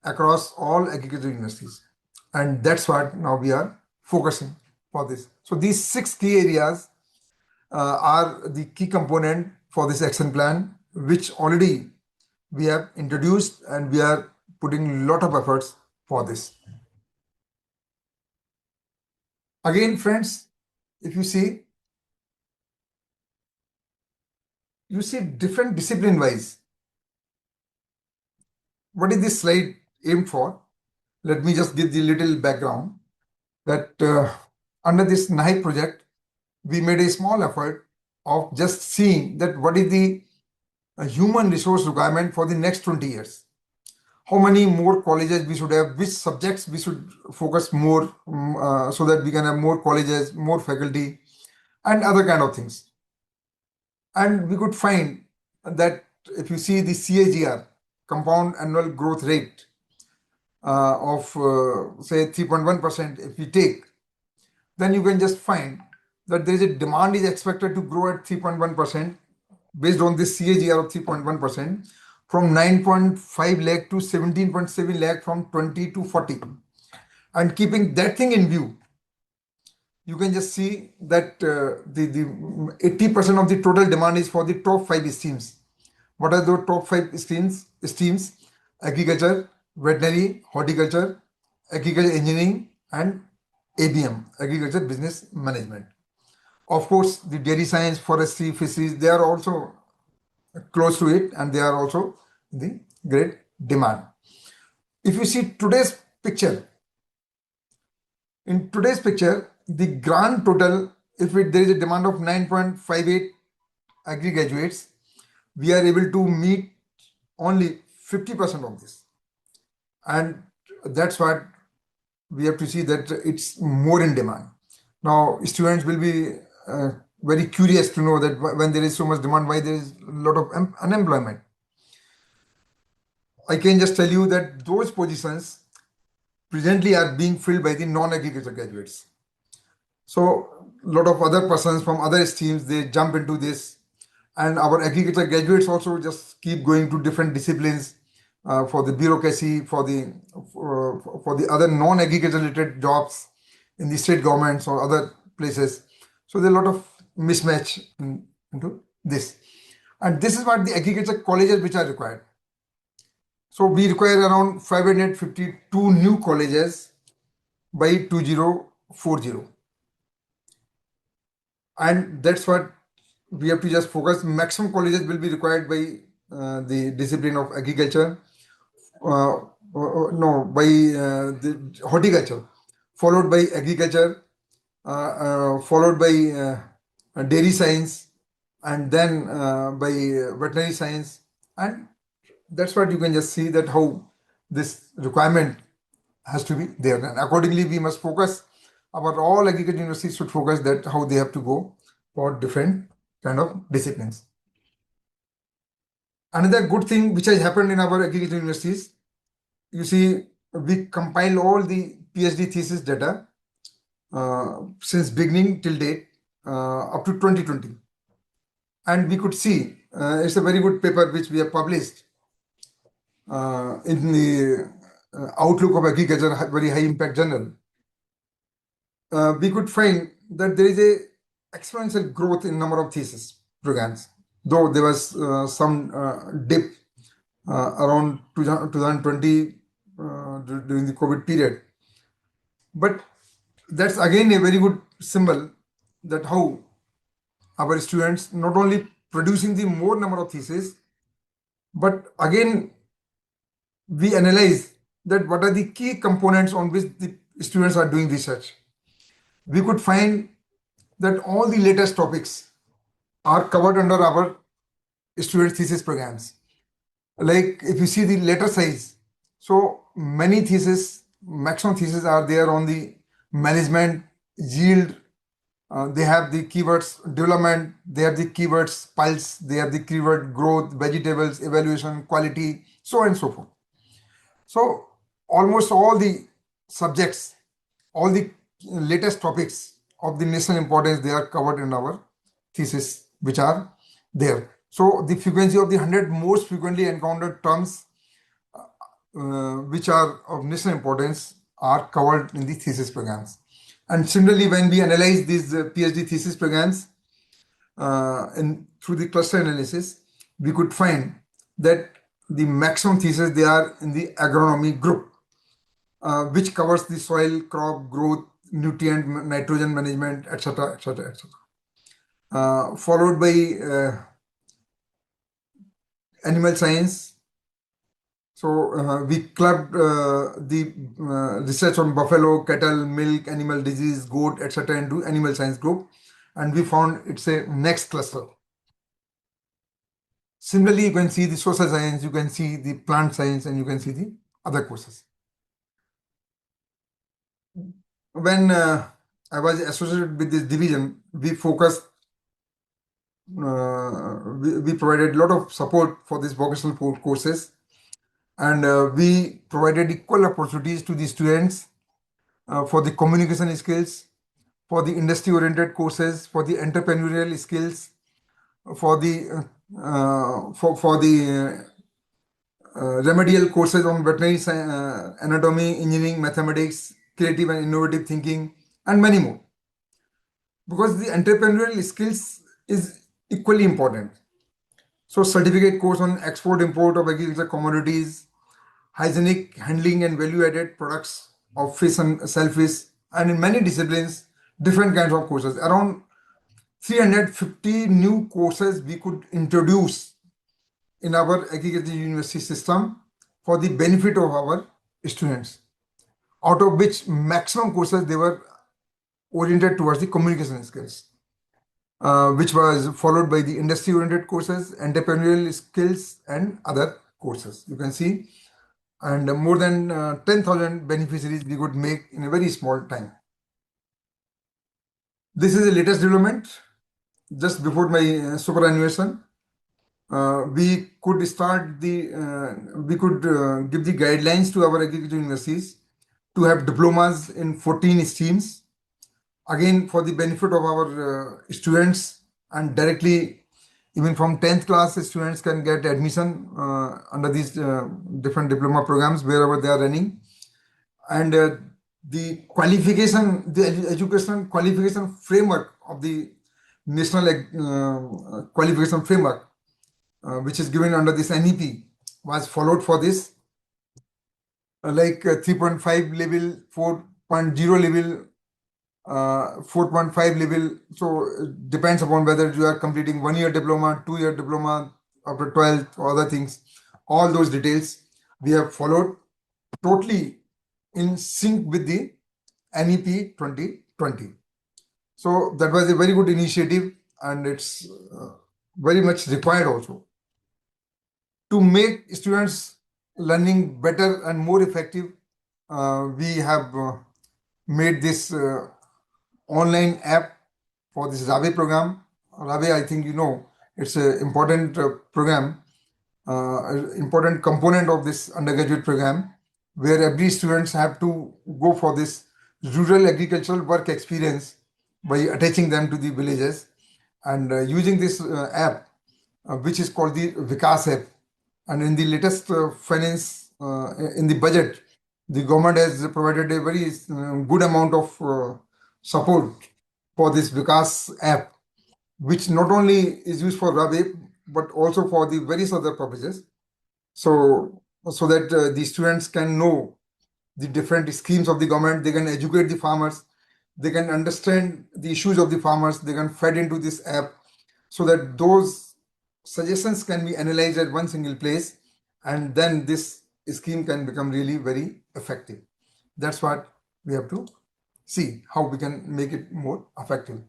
across all agricultural universities. And that's what now we are focusing for this. So these 6 key areas are the key component for this action plan, which already we have introduced and we are putting a lot of efforts for this. Again, friends, if you see different discipline wise. What is this slide aimed for? Let me just give the little background that under this NEP project, we made a small effort of just seeing that what is the human resource requirement for the next 20 years. How many more colleges we should have, which subjects we should focus more so that we can have more colleges, more faculty, and other kind of things. And we could find that if you see the CAGR, compound annual growth rate of say 3.1%, if we take, then you can just find that there is a demand is expected to grow at 3.1% based on this CAGR of 3.1% from 9.5 lakh to 17.7 lakh from 20 to 40. And keeping that thing in view, you can just see that the 80% of the total demand is for the top 5 streams. What are the top 5 streams? Agriculture, veterinary, horticulture, agriculture engineering, and ABM, agriculture business management. Of course, the dairy science, forestry, fisheries, they are also close to it and they are also the great demand. If you see today's picture, in today's picture, the grand total, if there is a demand of 9.58 agri graduates, we are able to meet only 50% of this. And that's what we have to see, that it's more in demand. Now, students will be very curious to know that when there is so much demand, why there is a lot of unemployment. I can just tell you that those positions presently are being filled by the non-agriculture graduates. So a lot of other persons from other streams, they jump into this, and our agriculture graduates also just keep going to different disciplines for the bureaucracy, for the other non-agriculture related jobs in the state governments or other places. So there's a lot of mismatch into this. And this is what the agriculture colleges which are required. So we require around 552 new colleges by 2040. And that's what we have to just focus. Maximum colleges will be required by the discipline of agriculture, the horticulture, followed by agriculture, followed by dairy science, and then by veterinary science. And that's what you can just see that how this requirement has to be there. And accordingly, we must focus, our all agriculture universities should focus that how they have to go for different kind of disciplines. Another good thing which has happened in our agriculture universities, you see, we compile all the PhD thesis data since beginning till date up to 2020. And we could see it's a very good paper which we have published in the Outlook of Agriculture, very high impact journal. We could find that there is a exponential growth in number of thesis programs, though there was some dip around 2020 during the COVID period. But that's again a very good symbol that how our students not only producing the more number of theses, but again we analyze that what are the key components on which the students are doing research. We could find that all the latest topics are covered under our student thesis programs. Like if you see the letter size, so many theses, maximum theses are there on the management, yield. They have the keywords development, they have the keywords pulse, they have the keyword growth, vegetables, evaluation, quality, so on and so forth. So almost all the subjects, all the latest topics of the national importance, they are covered in our thesis, which are there. So the frequency of the 100 most frequently encountered terms which are of national importance are covered in the thesis programs. And similarly, when we analyze these PhD thesis programs through the cluster analysis, we could find that the maximum thesis they are in the agronomy group, which covers the soil, crop growth, nutrient, nitrogen management, etc., etc., etc. Followed by animal science. So we clubbed the research on buffalo, cattle, milk, animal disease, goat, etc. into animal science group, and we found it's a next cluster. Similarly, you can see the social science, you can see the plant science, and you can see the other courses. When I was associated with this division, we focused, we provided a lot of support for these vocational courses, and we provided equal opportunities to the students for the communication skills, for the industry-oriented courses, for the entrepreneurial skills, for the remedial courses on veterinary anatomy, engineering, mathematics, creative and innovative thinking, and many more. Because the entrepreneurial skills is equally important. So certificate course on export import of agricultural commodities, hygienic handling and value-added products of fish and shellfish, and in many disciplines, different kinds of courses. Around 350 new courses we could introduce in our agriculture university system for the benefit of our students, out of which maximum courses they were oriented towards the communication skills, which was followed by the industry-oriented courses, entrepreneurial skills, and other courses. You can see, and more than 10,000 beneficiaries we could make in a very small time. This is the latest development. Just before my superannuation, we could give the guidelines to our agriculture universities to have diplomas in 14 streams, again for the benefit of our students, and directly even from 10th class students can get admission under these different diploma programs wherever they are running. And the qualification, the educational qualification framework of the national qualification framework, which is given under this NEP, was followed for this, like 3.5 level, 4.0 level, 4.5 level. So it depends upon whether you are completing 1-year diploma, 2-year diploma after 12th, or other things. All those details we have followed totally in sync with the NEP 2020. So that was a very good initiative, and it's very much required also to make students learning better and more effective. We have made this online app for this RABE program. RABE, I think you know, it's an important program, important component of this undergraduate program, where every students have to go for this rural agricultural work experience by attaching them to the villages and using this app, which is called the Vikas app. And in the latest finance, in the budget, the government has provided a very good amount of support for this Vikas app, which not only is used for Rabi, but also for the various other purposes. So that the students can know the different schemes of the government, they can educate the farmers, they can understand the issues of the farmers, they can fed into this app, so that those suggestions can be analyzed at one single place, and then this scheme can become really very effective. That's what we have to see, how we can make it more effective.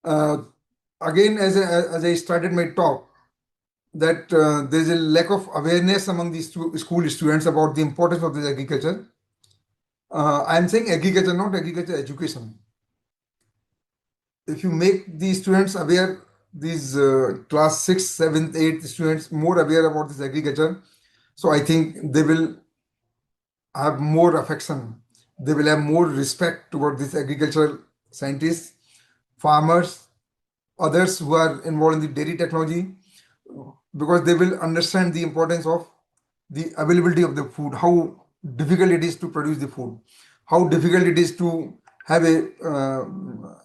Again, as I started my talk, that there's a lack of awareness among the school students about the importance of this agriculture. I'm saying agriculture, not agriculture education. If you make the students aware, these class 6th, 7th, 8th students more aware about this agriculture, so I think they will have more affection, they will have more respect toward these agricultural scientists, farmers, others who are involved in the dairy technology, because they will understand the importance of the availability of the food, how difficult it is to produce the food, how difficult it is to have a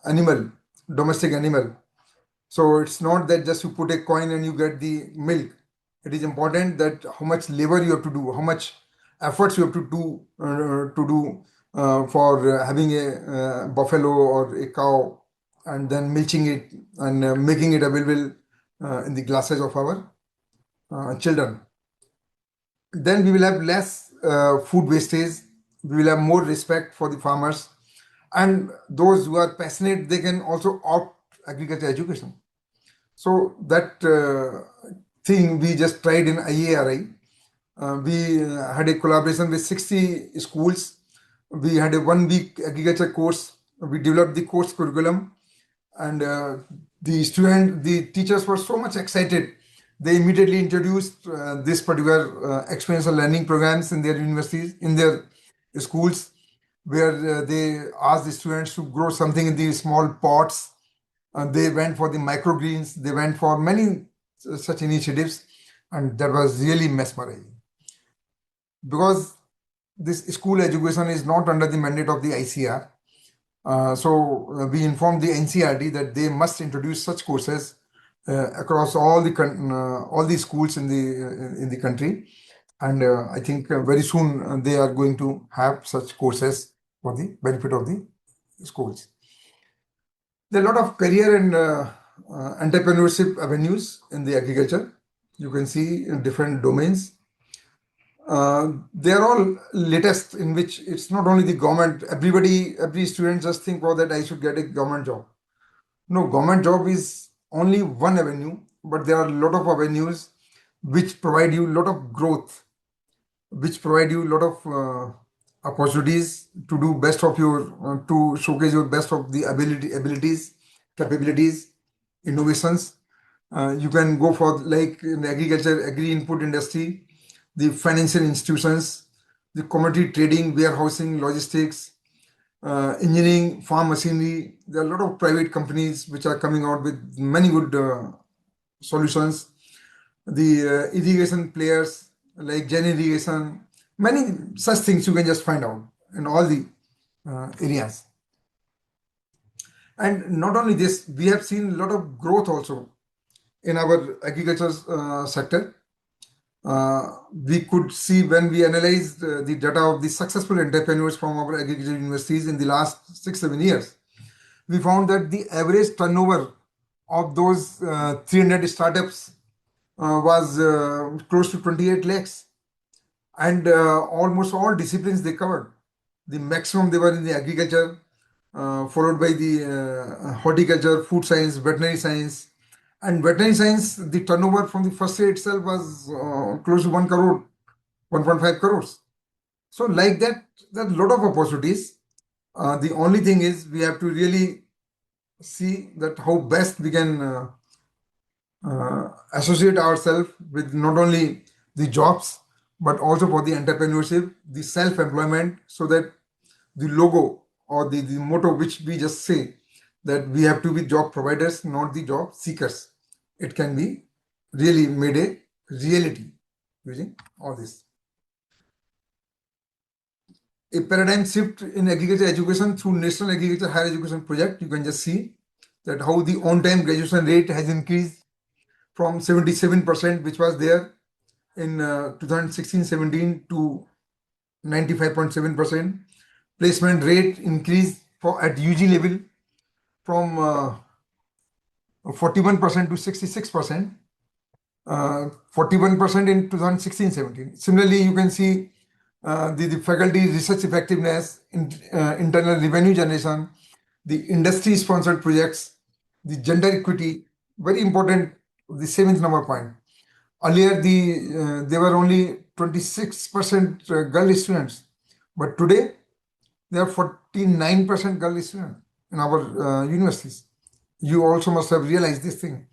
animal, domestic animal. So it's not that just you put a coin and you get the milk. It is important that how much labor you have to do, how much efforts you have to do for having a buffalo or a cow, and then milching it and making it available in the glasses of our children. Then we will have less food wastage, we will have more respect for the farmers, and those who are passionate, they can also opt agriculture education. So that thing we just tried in IARI. We had a collaboration with 60 schools. We had a 1 week agriculture course. We developed the course curriculum, and the teachers were so much excited. They immediately introduced this particular experiential learning programs in their universities, in their schools, where they asked the students to grow something in these small pots. They went for the microgreens, they went for many such initiatives, and that was really mesmerizing. Because this school education is not under the mandate of the ICAR. So we informed the NCRT that they must introduce such courses across all the schools in the country, and I think very soon they are going to have such courses for the benefit of the schools. There are a lot of career and entrepreneurship avenues in the agriculture. You can see in different domains. They are all latest, in which it's not only the government. Every student just think, oh, that I should get a government job. No, government job is only one avenue, but there are a lot of avenues which provide you a lot of growth, which provide you a lot of opportunities to do best of your, to showcase your best of the abilities, capabilities, innovations. You can go for, like in agriculture, agri input industry, the financial institutions, the commodity trading, warehousing, logistics, engineering, farm machinery. There are a lot of private companies which are coming out with many good solutions. The irrigation players like Gen Irrigation, many such things you can just find out in all the areas. And not only this, we have seen a lot of growth also in our agriculture sector. We could see, when we analyzed the data of the successful entrepreneurs from our agriculture universities in the last 6-7 years, we found that the average turnover of those 300 startups was close to 28 lakhs, and almost all disciplines they covered. The maximum they were in the agriculture, followed by the horticulture, food science, veterinary science. And veterinary science, the turnover from the first year itself was close to 1 crore, 1.5 crores. So like that, there are a lot of opportunities. The only thing is we have to really see that how best we can associate ourselves with not only the jobs, but also for the entrepreneurship, the self-employment, so that the logo or the motto which we just say that we have to be job providers, not the job seekers. It can be really made a reality using all this. A paradigm shift in agriculture education through National Agriculture Higher Education Project. You can just see that how the on-time graduation rate has increased from 77%, which was there in 2016-17, to 95.7%. Placement rate increased at UG level from 41% to 66%. 41% in 2016-17. Similarly, you can see the faculty research effectiveness, internal revenue generation, the industry-sponsored projects, the gender equity, very important, the 7th number point. Earlier, there were only 26% girl students, but today there are 49% girl students in our universities. You also must have realized this thing.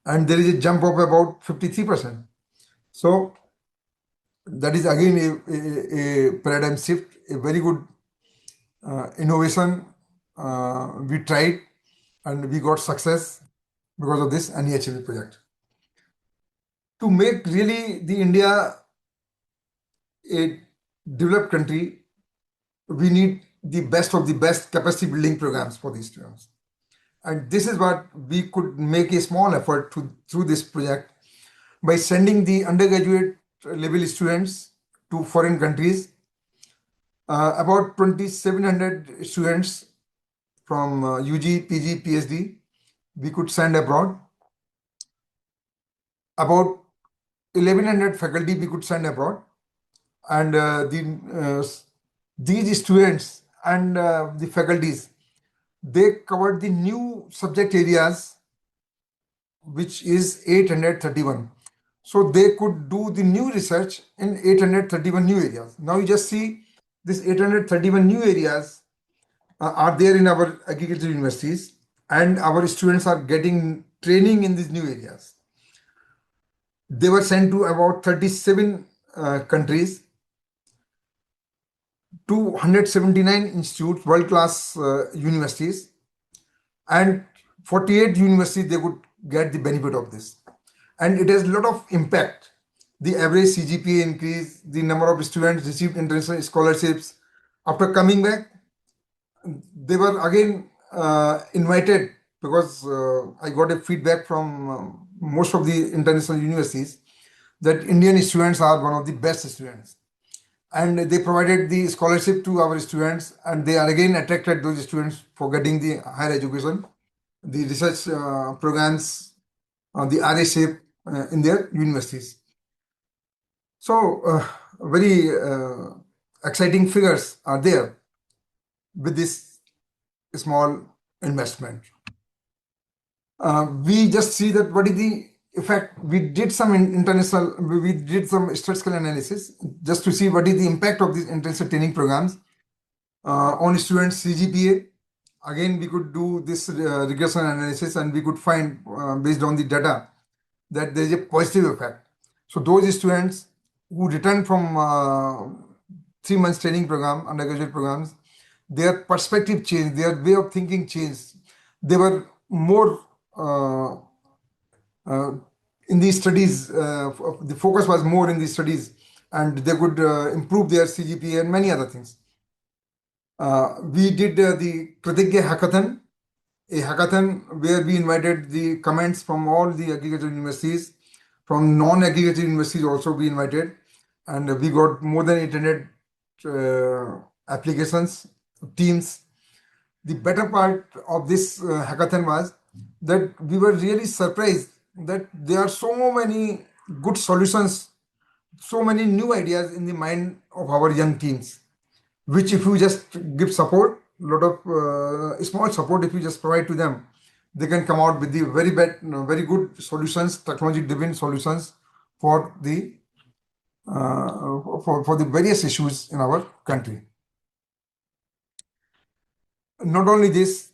And there is a jump of about 53%. So that is again a paradigm shift, a very good innovation. We tried and we got success because of this NEP project. To make really the India a developed country, we need the best of the best capacity building programs for these students. And this is what we could make a small effort through this project by sending the undergraduate level students to foreign countries. About 2,700 students from UG, PG, PhD, we could send abroad. About 1,100 faculty we could send abroad. And these students and the faculties, they covered the new subject areas, which is 831. So they could do the new research in 831 new areas. Now you just see this 831 new areas are there in our agriculture universities, and our students are getting training in these new areas. They were sent to about 37 countries, 279 institutes, world-class universities, and 48 universities they could get the benefit of this. And it has a lot of impact. The average CGPA increase, the number of students received international scholarships. After coming back, they were again invited, because I got a feedback from most of the international universities that Indian students are one of the best students. And they provided the scholarship to our students, and they are again attracted those students for getting the higher education, the research programs, the RA shape in their universities. So very exciting figures are there with this small investment. We just see that what is the effect. We did some we did some statistical analysis just to see what is the impact of these intensive training programs on students' CGPA. Again, we could do this regression analysis, and we could find based on the data that there is a positive effect. So those students who return from 3 months training program, undergraduate programs, their perspective changed, their way of thinking changed. They were more in these studies, the focus was more in the studies, and they could improve their CGPA and many other things. We did the Pratigya Hackathon, a hackathon where we invited the comments from all the agriculture universities, from non-agriculture universities also we invited, and we got more than 800 applications, teams. The better part of this hackathon was that we were really surprised that there are so many good solutions, so many new ideas in the mind of our young teams, which if you just give support, lot of small support, if you just provide to them, they can come out with the very good solutions, technology-driven solutions for the various issues in our country. Not only this,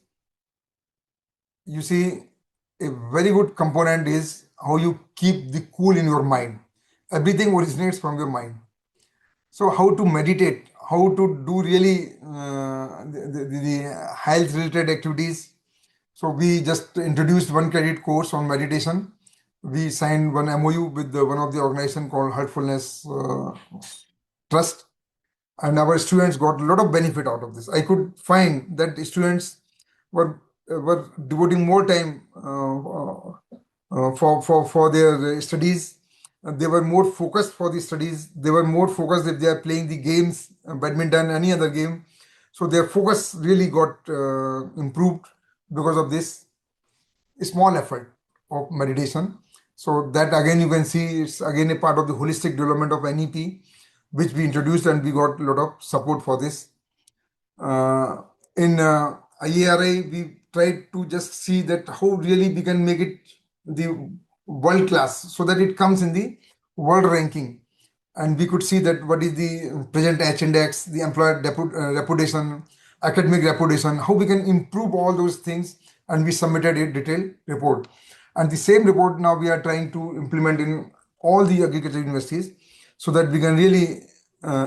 you see, a very good component is how you keep the cool in your mind. Everything originates from your mind. So how to meditate, how to do really the health related activities. So we just introduced one credit course on meditation. We signed one MOU with one of the organization called Heartfulness Trust, and our students got a lot of benefit out of this. I could find that the students were devoting more time for their studies. They were more focused for the studies. They were more focused if they are playing the games, badminton, any other game. So their focus really got improved because of this small effort of meditation. So that again you can see it's again a part of the holistic development of NEP, which we introduced, and we got a lot of support for this. In IARI, we tried to just see that how really we can make it the world class so that it comes in the world ranking. And we could see that what is the present H index, the employer reputation, academic reputation, how we can improve all those things. And we submitted a detailed report. And the same report now we are trying to implement in all the agriculture universities so that we can really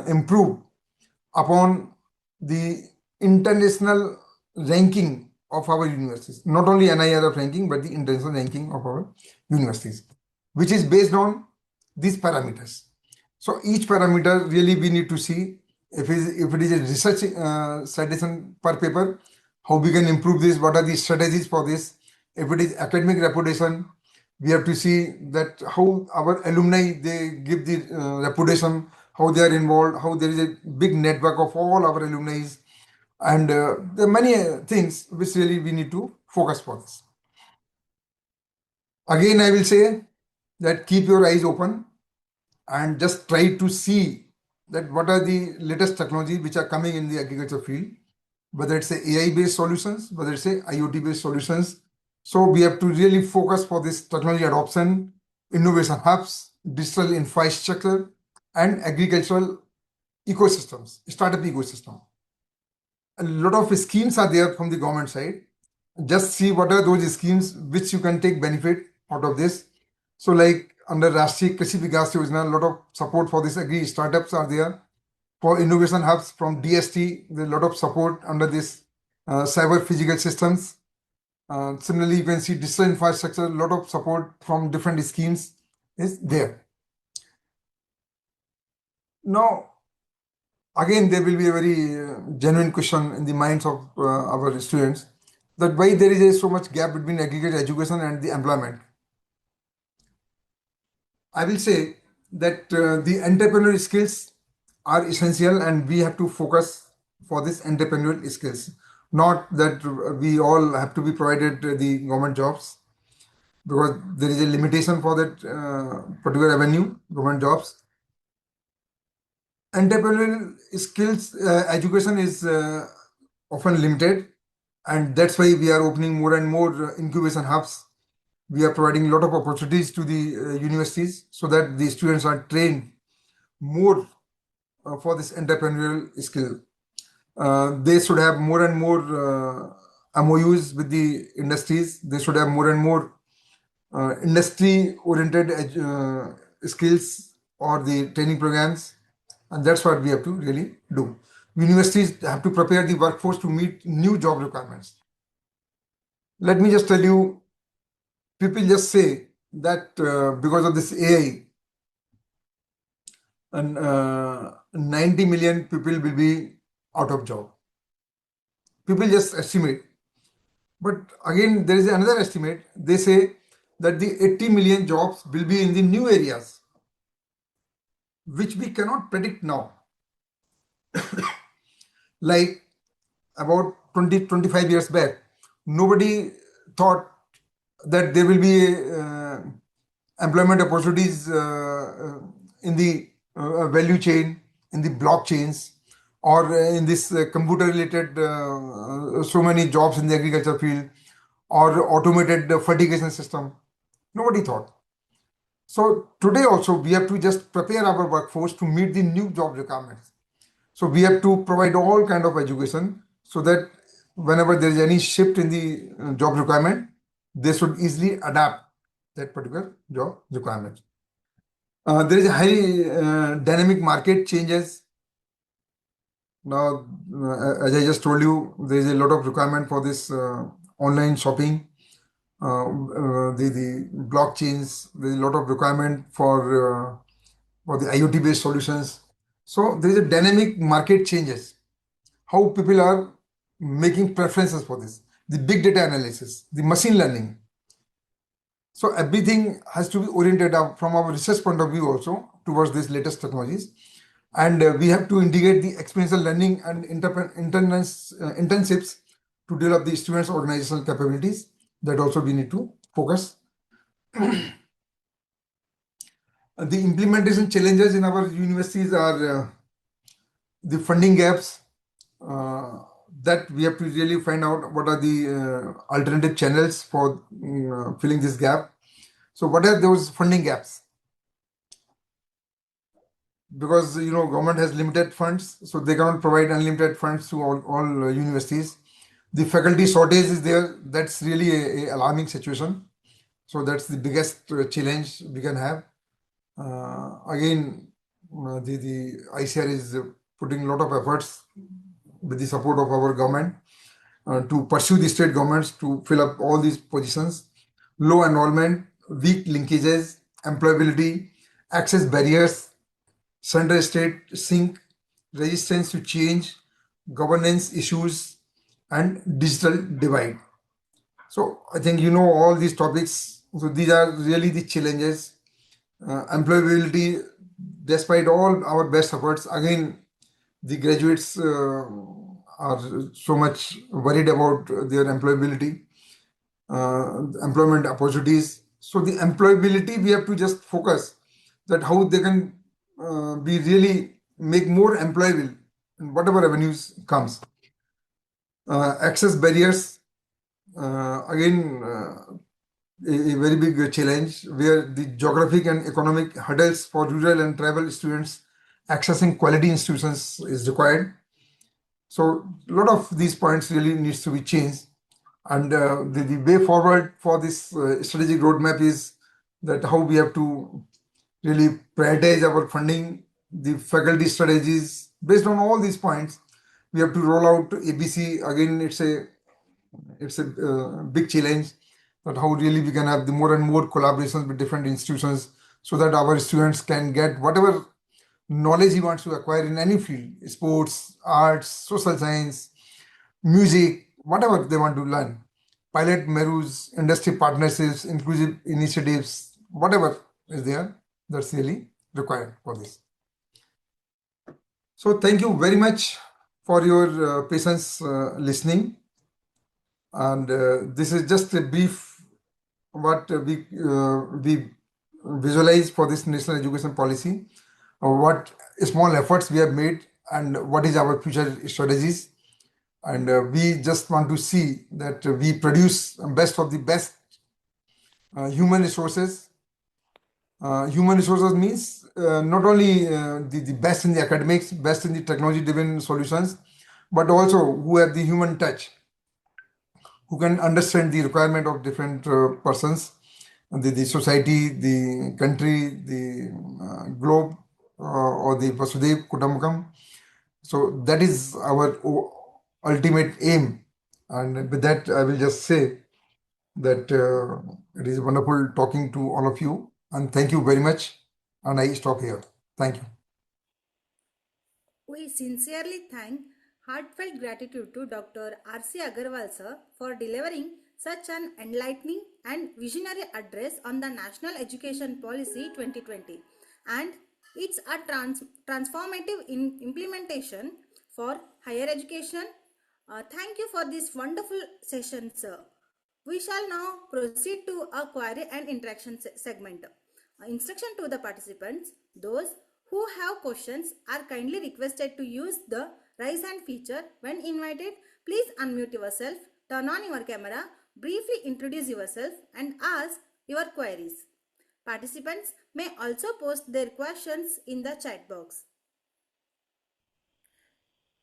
improve upon the international ranking of our universities, not only NIRF ranking, but the international ranking of our universities, which is based on these parameters. So each parameter really we need to see if it is a research citation per paper, how we can improve this, what are the strategies for this. If it is academic reputation, we have to see that how our alumni, they give the reputation, how they are involved, how there is a big network of all our alumni. And there are many things which really we need to focus for this. Again, I will say that keep your eyes open and just try to see that what are the latest technologies which are coming in the agriculture field, whether it's AI-based solutions, whether it's IoT-based solutions. So we have to really focus for this technology adoption, innovation hubs, digital infrastructure, and agricultural ecosystems, startup ecosystem. A lot of schemes are there from the government side. Just see what are those schemes which you can take benefit out of this. So like under Rashtriya Krishi Vikas Yojana, a lot of support for this agri startups are there. For innovation hubs from DST, there's a lot of support under this cyber physical systems. Similarly, you can see digital infrastructure, a lot of support from different schemes is there. Now, again, there will be a very genuine question in the minds of our students that why there is so much gap between agriculture education and the employment. I will say that the entrepreneurial skills are essential and we have to focus for this entrepreneurial skills. Not that we all have to be provided the government jobs, because there is a limitation for that particular avenue, government jobs. Entrepreneurial skills education is often limited, and that's why we are opening more and more incubation hubs. We are providing a lot of opportunities to the universities so that the students are trained more for this entrepreneurial skill. They should have more and more MOUs with the industries. They should have more and more industry-oriented skills or the training programs. And that's what we have to really do. Universities have to prepare the workforce to meet new job requirements. Let me just tell you, people just say that because of this AI, and 90 million people will be out of job. People just estimate. But again, there is another estimate. They say that the 80 million jobs will be in the new areas, which we cannot predict now. Like about 20-25 years back, nobody thought that there will be employment opportunities in the value chain, in the blockchains, or in this computer related so many jobs in the agriculture field, or automated fertigation system. Nobody thought. So today also we have to just prepare our workforce to meet the new job requirements. So we have to provide all kind of education so that whenever there is any shift in the job requirement, they should easily adapt that particular job requirement. There is a highly dynamic market changes. Now, as I just told you, there is a lot of requirement for this online shopping, the blockchains. There is a lot of requirement for the IoT based solutions. So there is a dynamic market changes. How people are making preferences for this, the big data analysis, the machine learning. So everything has to be oriented up from our research point of view also towards these latest technologies. And we have to integrate the experiential learning and internships to develop the students' organizational capabilities. That also we need to focus. The implementation challenges in our universities are the funding gaps, that we have to really find out what are the alternative channels for filling this gap. So what are those funding gaps? Because government has limited funds, so they cannot provide unlimited funds to all universities. The faculty shortage is there. That's really a alarming situation. So that's the biggest challenge we can have. Again, the ICAR is putting a lot of efforts with the support of our government to pursue the state governments to fill up all these positions. Low enrollment, weak linkages, employability, access barriers, center state sync, resistance to change, governance issues, and digital divide. So I think all these topics. So these are really the challenges. Employability, despite all our best efforts, again, the graduates are so much worried about their employability, employment opportunities. So the employability, we have to just focus that how they can be really make more employable in whatever avenues comes. Access barriers, again, a very big challenge where the geographic and economic hurdles for rural and tribal students accessing quality institutions is required. So a lot of these points really needs to be changed. And the way forward for this strategic roadmap is that how we have to really prioritize our funding, the faculty strategies. Based on all these points, we have to roll out ABC. Again, it's a big challenge, that how really we can have the more and more collaborations with different institutions so that our students can get whatever knowledge he wants to acquire in any field, sports, arts, social science, music, whatever they want to learn. Pilot Meru's industry partnerships, inclusive initiatives, whatever is there, that's really required for this. So thank you very much for your patience listening. And this is just a brief what we visualize for this national education policy, what small efforts we have made, and what is our future strategies. And we just want to see that we produce best of the best human resources. Human resources means not only the best in the academics, best in the technology-driven solutions, but also who have the human touch, who can understand the requirement of different persons, the society, the country, the globe, or the Vasudev Kutumbakam. So that is our ultimate aim. And with that, I will just say that it is wonderful talking to all of you. And thank you very much. And I stop here. Thank you. We sincerely thank heartfelt gratitude to Dr. R.C. Agrawal sir for delivering such an enlightening and visionary address on the National Education Policy 2020 and it's a transformative implementation for higher education. Thank you for this wonderful session, sir. We shall now proceed to a query and interaction segment. Instruction to the participants. Those who have questions are kindly requested to use the raise hand feature. When invited, please unmute yourself, turn on your camera, briefly introduce yourself and ask your queries. Participants may also post their questions in the chat box.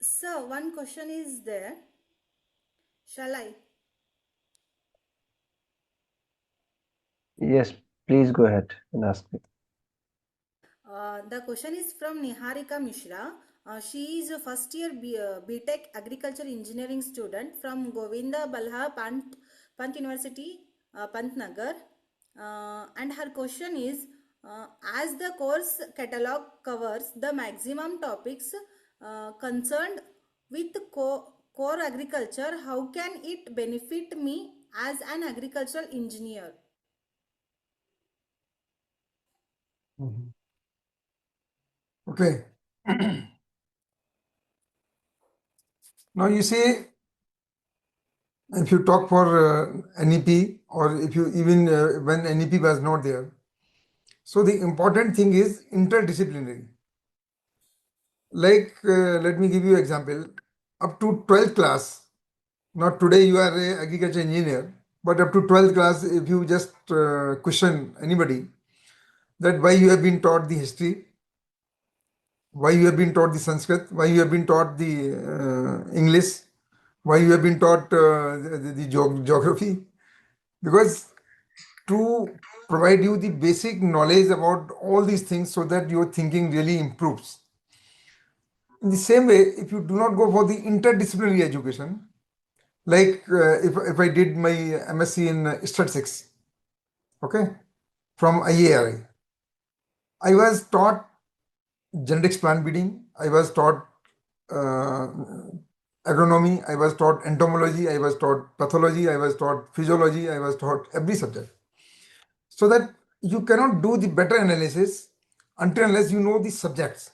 So, one question is there. Shall I? Yes, please go ahead and ask me. The question is from Niharika Mishra. She is a first year BTech Agriculture Engineering student from Govinda Balha Pant University, Pantnagar. And her question is, as the course catalog covers the maximum topics concerned with core agriculture, how can it benefit me as an agricultural engineer? Okay. Now you see, if you talk for NEP, or if you even when NEP was not there, so the important thing is interdisciplinary. Like, let me give you example. Up to 12th class, not today you are a agriculture engineer, but up to 12th class, if you just question anybody that why you have been taught the history, why you have been taught the Sanskrit, why you have been taught the English, why you have been taught the geography, because to provide you the basic knowledge about all these things so that your thinking really improves. In the same way, if you do not go for the interdisciplinary education, like if I did my MSc in statistics, okay, from IARI, I was taught genetics plant breeding, I was taught uh, agronomy, I was taught entomology, I was taught pathology, I was taught physiology, I was taught every subject. So that you cannot do the better analysis until unless you know the subjects.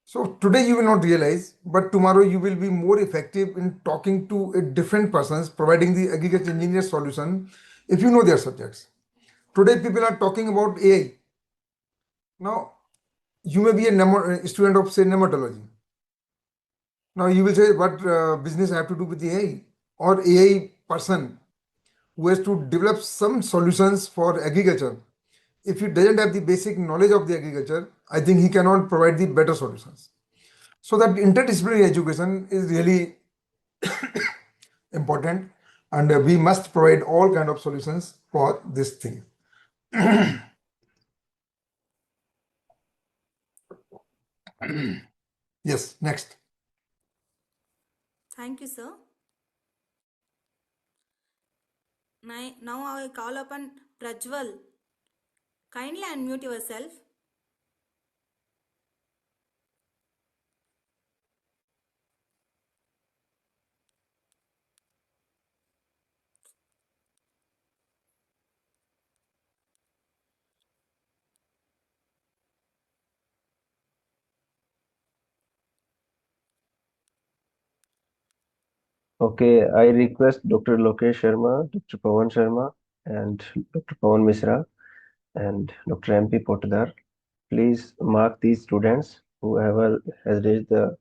So today you will not realize, but tomorrow you will be more effective in talking to a different persons, providing the agriculture engineer solution if you know their subjects. Today people are talking about AI. Now you may be a student of say nematology. Now you will say, what business I have to do with AI? Or AI person who has to develop some solutions for agriculture. If he doesn't have the basic knowledge of the agriculture, I think he cannot provide the better solutions. So that interdisciplinary education is really important, and we must provide all kind of solutions for this thing. Yes, next. Thank you, sir. Now I call upon Prajwal. Kindly unmute yourself. Okay, I request Dr. Lokesh Sharma, Dr. Pawan Sharma, and Dr. Pawan Misra, and Dr. MP Potdar. Please mark these students whoever has raised the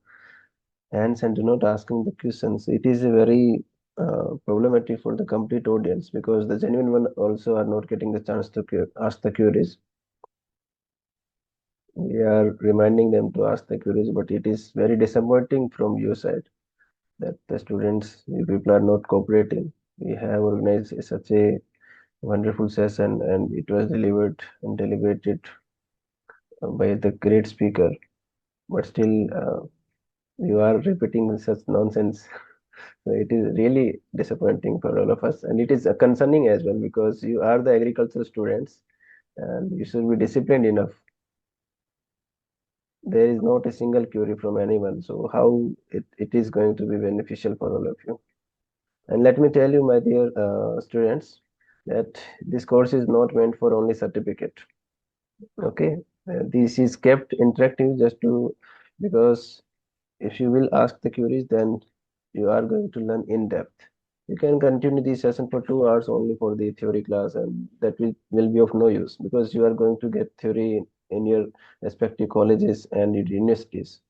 hands and do not asking the questions. It is a very problematic for the complete audience because the genuine one also are not getting the chance to ask the queries. We are reminding them to ask the queries, but it is very disappointing from your side that the students, you people are not cooperating. We have organized such a wonderful session and it was delivered and deliberated by the great speaker, but still you are repeating such nonsense. So it is really disappointing for all of us, and it is concerning as well because you are the agricultural students and you should be disciplined enough. There is not a single query from anyone, so how it is going to be beneficial for all of you? And let me tell you, my dear students, that this course is not meant for only certificate. Okay, this is kept interactive just to because if you will ask the queries, then you are going to learn in depth. You can continue the session for 2 hours only for the theory class, and that will be of no use because you are going to get theory in your respective colleges and universities.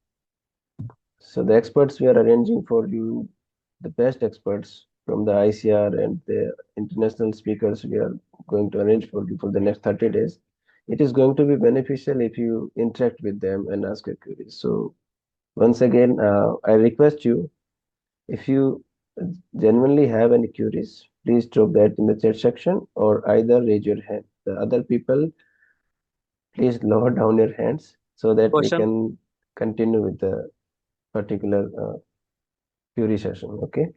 So the experts we are arranging for you, the best experts from the ICR and the international speakers we are going to arrange for you for the next 30 days. It is going to be beneficial if you interact with them and ask your queries. So once again, I request you, if you genuinely have any queries, please drop that in the chat section or either raise your hand. The other people, please lower down your hands so that we Question. can continue with the particular theory session. Okay.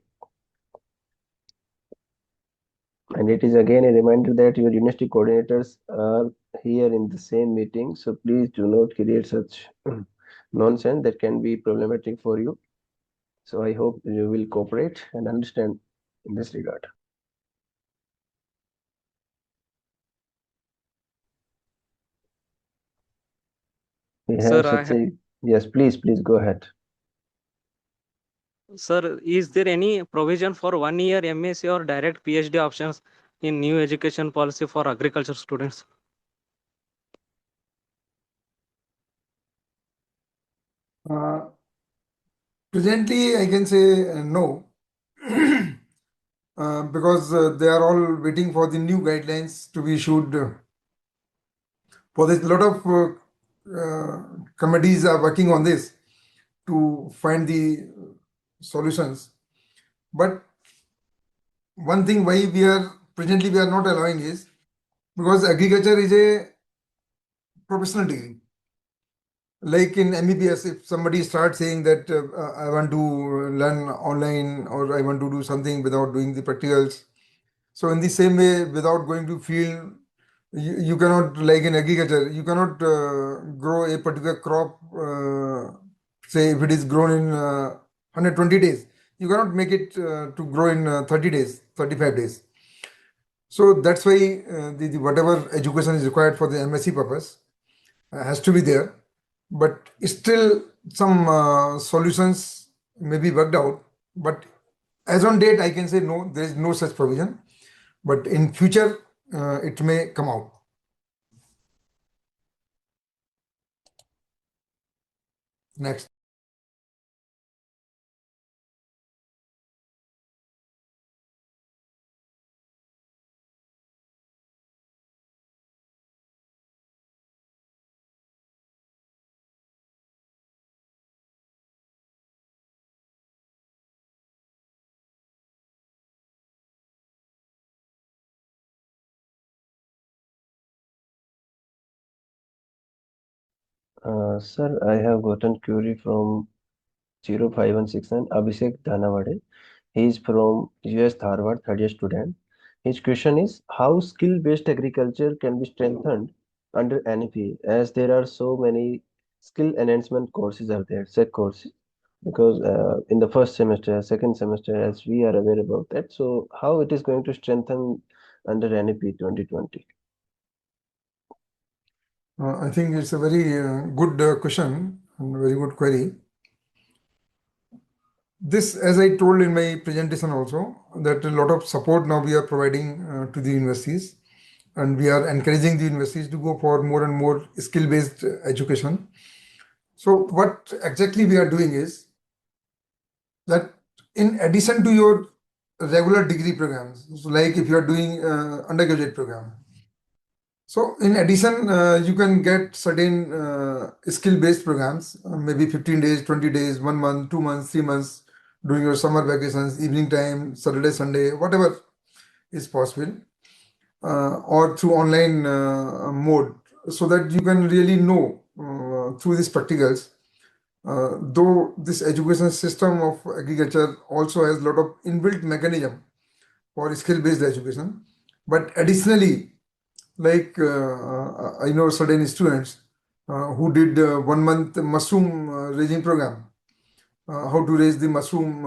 And it is again a reminder that your university coordinators are here in the same meeting. So please do not create such nonsense that can be problematic for you. So I hope you will cooperate and understand in this regard. We have Sir, such a, yes, please go ahead. sir, is there any provision for 1 year MSc or direct PhD options in new education policy for agriculture students? Presently, I can say no, because they are all waiting for the new guidelines to be issued. For this, a lot of committees are working on this to find the solutions. But one thing why we are presently we are not allowing is because agriculture is a professional degree. Like in MBBS, if somebody starts saying that I want to learn online or I want to do something without doing the practicals, so in the same way, without going to field, you cannot, like in agriculture, you cannot grow a particular crop. Say if it is grown in 120 days, you cannot make it to grow in 30 days, 35 days. So that's why the whatever education is required for the MSc purpose has to be there. But still, some solutions may be worked out. But as on date, I can say no, there is no such provision. But in future, it may come out. Next. Sir, I have gotten query from 05169 Abhishek Dhanawade. He is from US Harvard, third year student. His question is how skill-based agriculture can be strengthened under NEP, as there are so many skill enhancement courses are there, SEC courses, because in the first semester, second semester, as we are aware about that. So how it is going to strengthen under NEP 2020? I think it's a very good question and very good query. This, as I told in my presentation also, that a lot of support now we are providing to the universities, and we are encouraging the universities to go for more and more skill-based education. So what exactly we are doing is that in addition to your regular degree programs, so like if you are doing undergraduate program, so in addition, you can get certain skill-based programs, maybe 15 days, 20 days, 1 month, 2 months, 3 months, during your summer vacations, evening time, Saturday, Sunday, whatever is possible, or through online mode, so that you can really know through these practicals. Though this education system of agriculture also has a lot of inbuilt mechanism for skill-based education, but additionally, like I know certain students who did 1 month mushroom raising program, how to raise the mushroom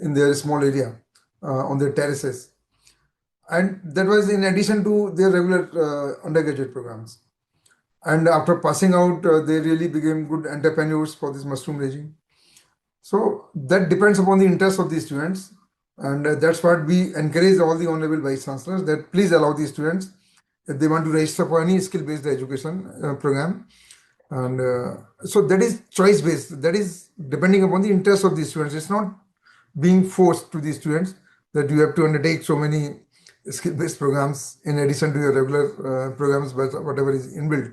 in their small area on their terraces, and that was in addition to their regular undergraduate programs. And after passing out, they really became good entrepreneurs for this mushroom raising. So that depends upon the interest of the students, and that's what we encourage all the honorable vice chancellors, that please allow the students if they want to register for any skill-based education program. And so that is choice-based. That is depending upon the interest of the students. It's not being forced to the students that you have to undertake so many skill-based programs in addition to your regular programs, but whatever is inbuilt.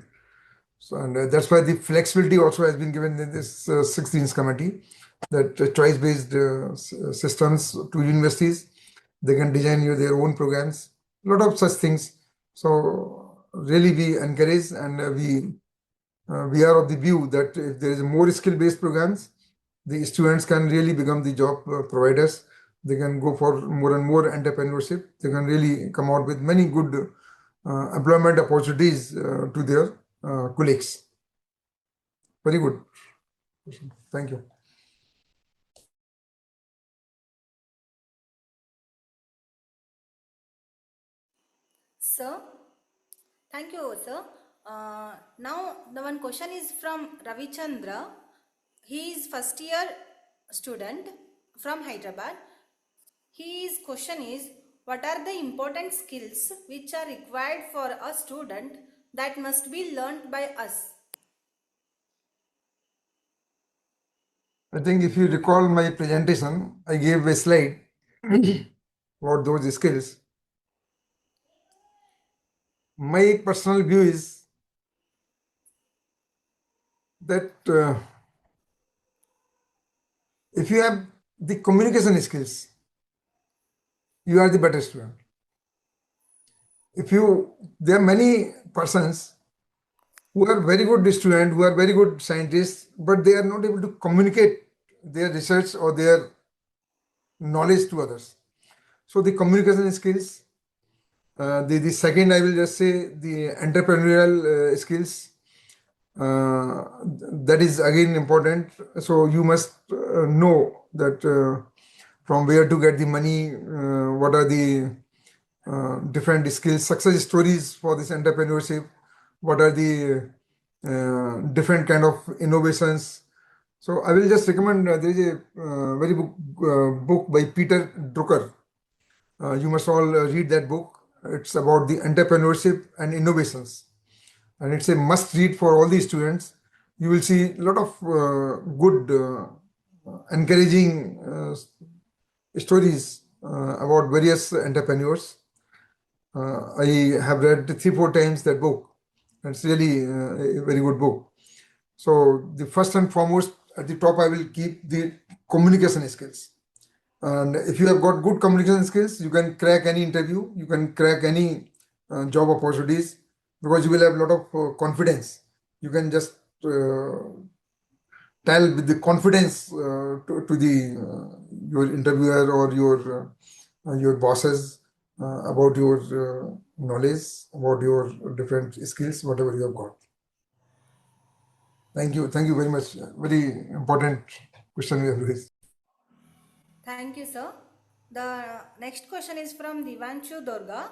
So, and that's why the flexibility also has been given in this 16th committee, that choice-based systems to universities, they can design you their own programs, a lot of such things. So really we encourage and we we are of the view that if there is more skill-based programs, the students can really become the job providers. They can go for more and more entrepreneurship. They can really come out with many good employment opportunities to their colleagues. Very good. Thank you. Sir, thank you, sir. Now, the one question is from Ravi Chandra. He is first year student from Hyderabad. His question is, what are the important skills which are required for a student that must be learned by us? I think if you recall my presentation, I gave a slide about those skills. My personal view is that if you have the communication skills, you are the better student. There are many persons who are very good students, who are very good scientists, but they are not able to communicate their research or their knowledge to others. So the communication skills. The second, I will just say the entrepreneurial skills. That is again important. So you must know that from where to get the money, what are the different skills, success stories for this entrepreneurship, what are the different kind of innovations. So I will just recommend there is a very book by Peter Drucker. You must all read that book. It's about the entrepreneurship and innovations, and it's a must read for all the students. You will see a lot of good, encouraging stories about various entrepreneurs. I have read 3-4 times that book. It's really a very good book. So the first and foremost at the top, I will keep the communication skills. And if you have got good communication skills, you can crack any interview, you can crack any job opportunities, because you will have a lot of confidence. You can just tell with the confidence to the your interviewer or your bosses about your knowledge, about your different skills, whatever you have got. Thank you very much. Very important question you have raised. Thank you, sir. The next question is from Divanshu Durga.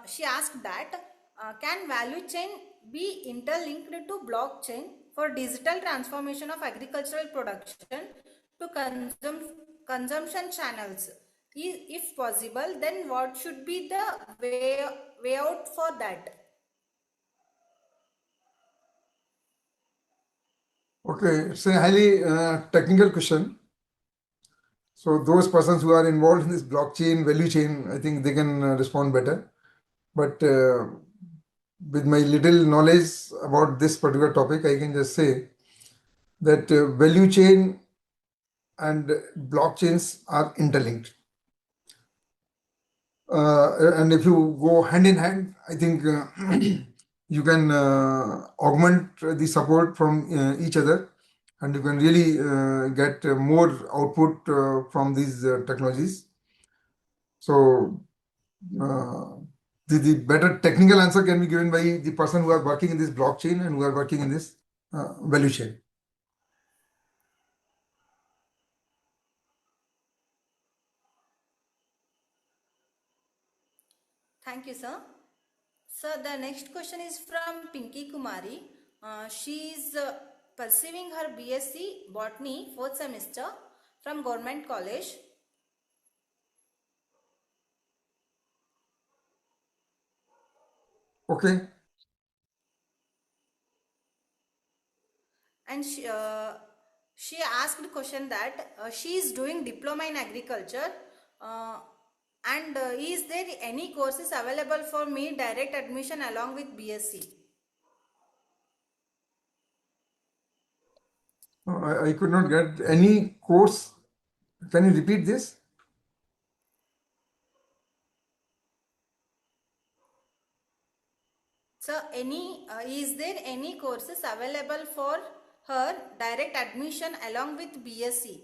She asked that, can value chain be interlinked to blockchain for digital transformation of agricultural production to consumption channels? If possible, then what should be the way out for that? Okay, it's a highly technical question. So those persons who are involved in this blockchain value chain, I think they can respond better. But with my little knowledge about this particular topic, I can just say that value chain and blockchains are interlinked. And if you go hand in hand, I think you can augment the support from each other, and you can really get more output from these technologies. So the better technical answer can be given by the person who are working in this blockchain and who are working in this value chain. Thank you, sir. Sir, the next question is from Pinky Kumari. She is pursuing her BSc Botany 4th semester from Government College. Okay. And she asked the question that she is doing diploma in agriculture, and is there any courses available for me direct admission along with BSc? I could not get any course. Can you repeat this? So, is there any courses available for her direct admission along with BSc?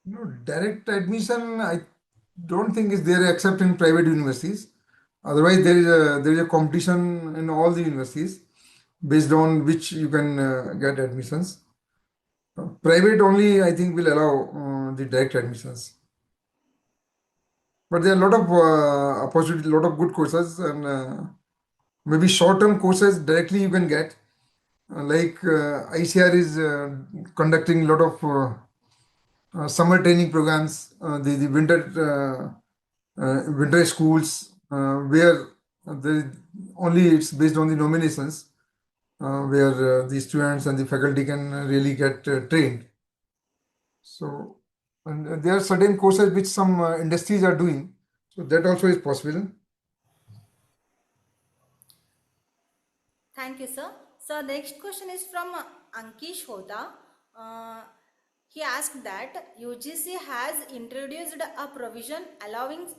No, direct admission, I don't think is there except in private universities. Otherwise, there is a competition in all the universities based on which you can get admissions. Private only, I think, will allow the direct admissions. But there are a lot of opportunities, a lot of good courses, and maybe short-term courses directly you can get. Like ICAR is conducting a lot of summer training programs, the winter schools, where the only it's based on the nominations, where the students and the faculty can really get trained. So, and there are certain courses which some industries are doing, so that also is possible. Thank you, sir. So, next question is from Ankish Hota. Uh, he asked that UGC has introduced a provision allowing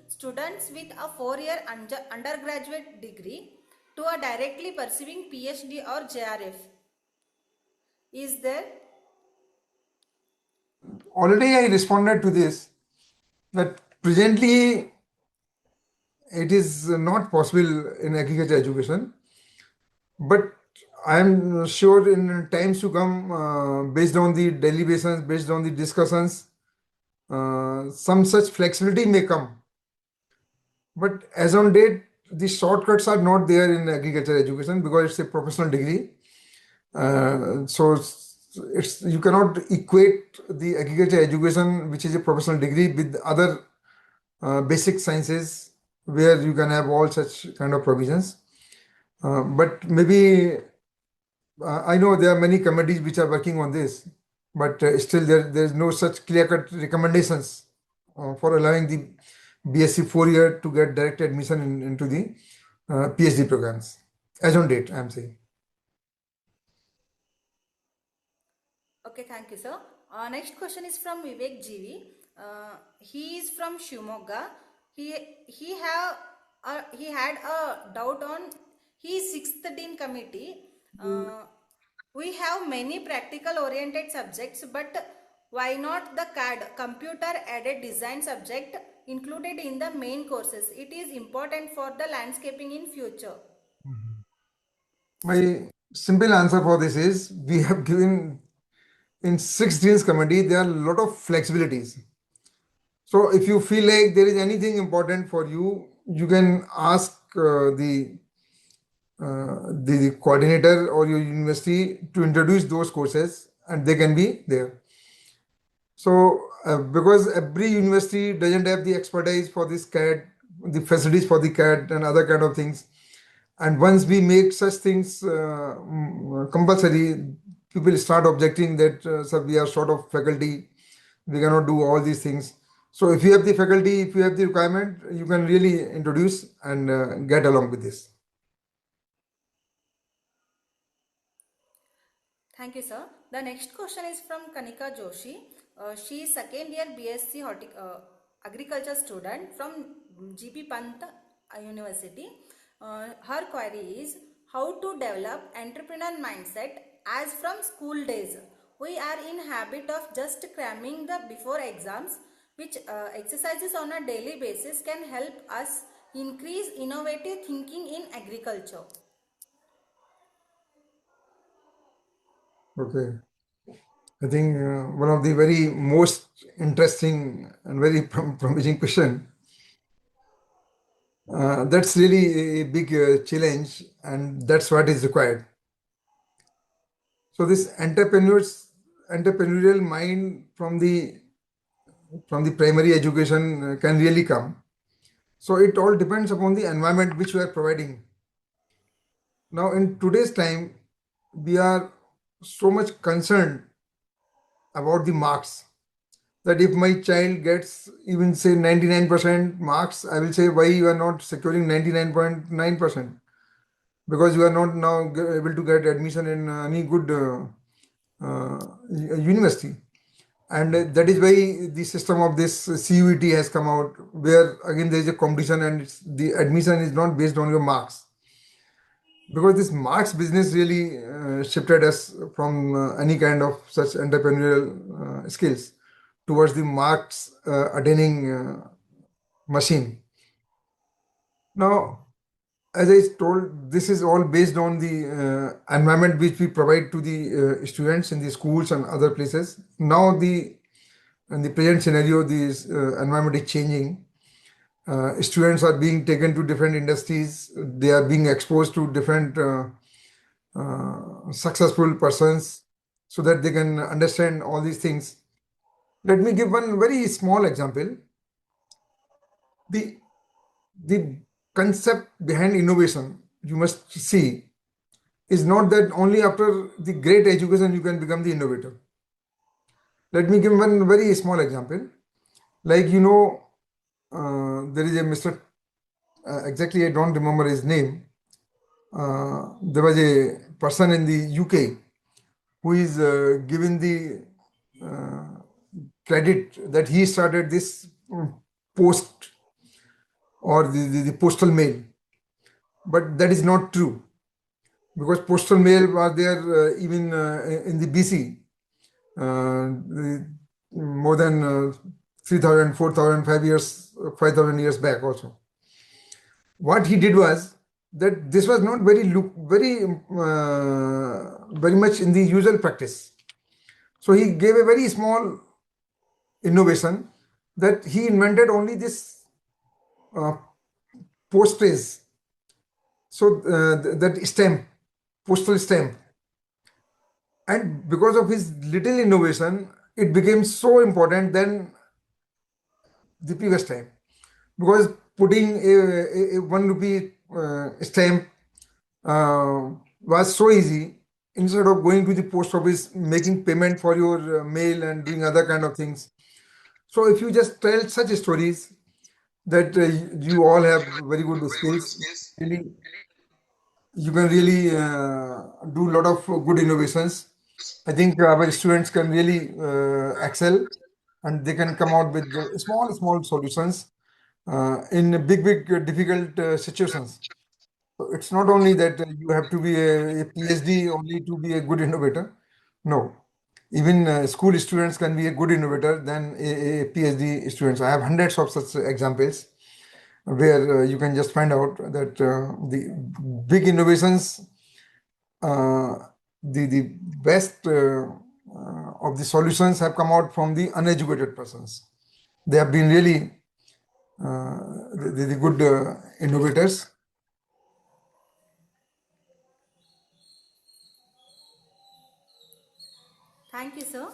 students with a 4-year undergraduate degree to a directly pursuing PhD or JRF. Is there? Already I responded to this that presently it is not possible in agriculture education, but I am sure in times to come, based on the deliberations, based on the discussions, some such flexibility may come. But as on date, the shortcuts are not there in agriculture education because it's a professional degree. So it's you cannot equate the agriculture education, which is a professional degree, with other basic sciences where you can have all such kind of provisions. But maybe I know there are many committees which are working on this, but still there's no such clear-cut recommendations for allowing the BSc 4-year to get direct admission into the PhD programs. As on date, I'm saying. Okay, thank you, sir. Next question is from Vivek GV. He is from Shimoga. He had a doubt on his 6th Dean committee. We have many practical oriented subjects, but why not the CAD, computer aided design subject, included in the main courses? It is important for the landscaping in future. My simple answer for this is we have given in 6 Deans committee there are a lot of flexibilities. So if you feel like there is anything important for you, you can ask the coordinator or your university to introduce those courses, and they can be there. So because every university doesn't have the expertise for this CAD, the facilities for the CAD and other kind of things, and once we make such things compulsory, people start objecting that sir, we are short of faculty, we cannot do all these things. So if you have the faculty, if you have the requirement, you can really introduce and get along with this. Thank you, sir. The next question is from Kanika Joshi. She is 2nd year BSc Agriculture student from GP Pant University. Her query is how to develop entrepreneur mindset as from school days. We are in habit of just cramming the before exams, which exercises on a daily basis can help us increase innovative thinking in agriculture. Okay. I think one of the very most interesting and very promising question. That's really a big challenge, and that's what is required. So this entrepreneurial mind from the primary education can really come. So it all depends upon the environment which we are providing. Now in today's time, we are so much concerned about the marks that if my child gets even say 99% marks, I will say why you are not securing 99.9%, because you are not now able to get admission in any good university. And that is why the system of this CUET has come out, where again there is a competition and the admission is not based on your marks. Because this marks business really shifted us from any kind of such entrepreneurial skills towards the marks attaining machine. Now, as I told, this is all based on the environment which we provide to the students in the schools and other places. Now, in the present scenario, this environment is changing. Students are being taken to different industries. They are being exposed to different successful persons so that they can understand all these things. Let me give one very small example. The the concept behind innovation, you must see, is not that only after the great education you can become the innovator. Let me give one very small example. Like, there is a Mr. Exactly, I don't remember his name. There was a person in the UK who is given the credit that he started this post or the postal mail. But that is not true, because postal mail was there even in the BC, more than 3,000, 4,000, 5,000 years back also. What he did was that this was not very much in the usual practice. So he gave a very small innovation, that he invented only this postage. So that stamp, postal stamp. And because of his little innovation, it became so important than the previous time. Because putting a 1 rupee stamp was so easy. Instead of going to the post office, making payment for your mail and doing other kind of things. So if you just tell such stories that you all have very good skills, really, you can really do a lot of good innovations. I think our students can really excel, and they can come out with small solutions in big difficult situations. So it's not only that you have to be a PhD only to be a good innovator. No, even school students can be a good innovator than a PhD students. I have hundreds of such examples where you can just find out that the big innovations, the best of the solutions have come out from the uneducated persons. They have been really the good innovators. Thank you, sir.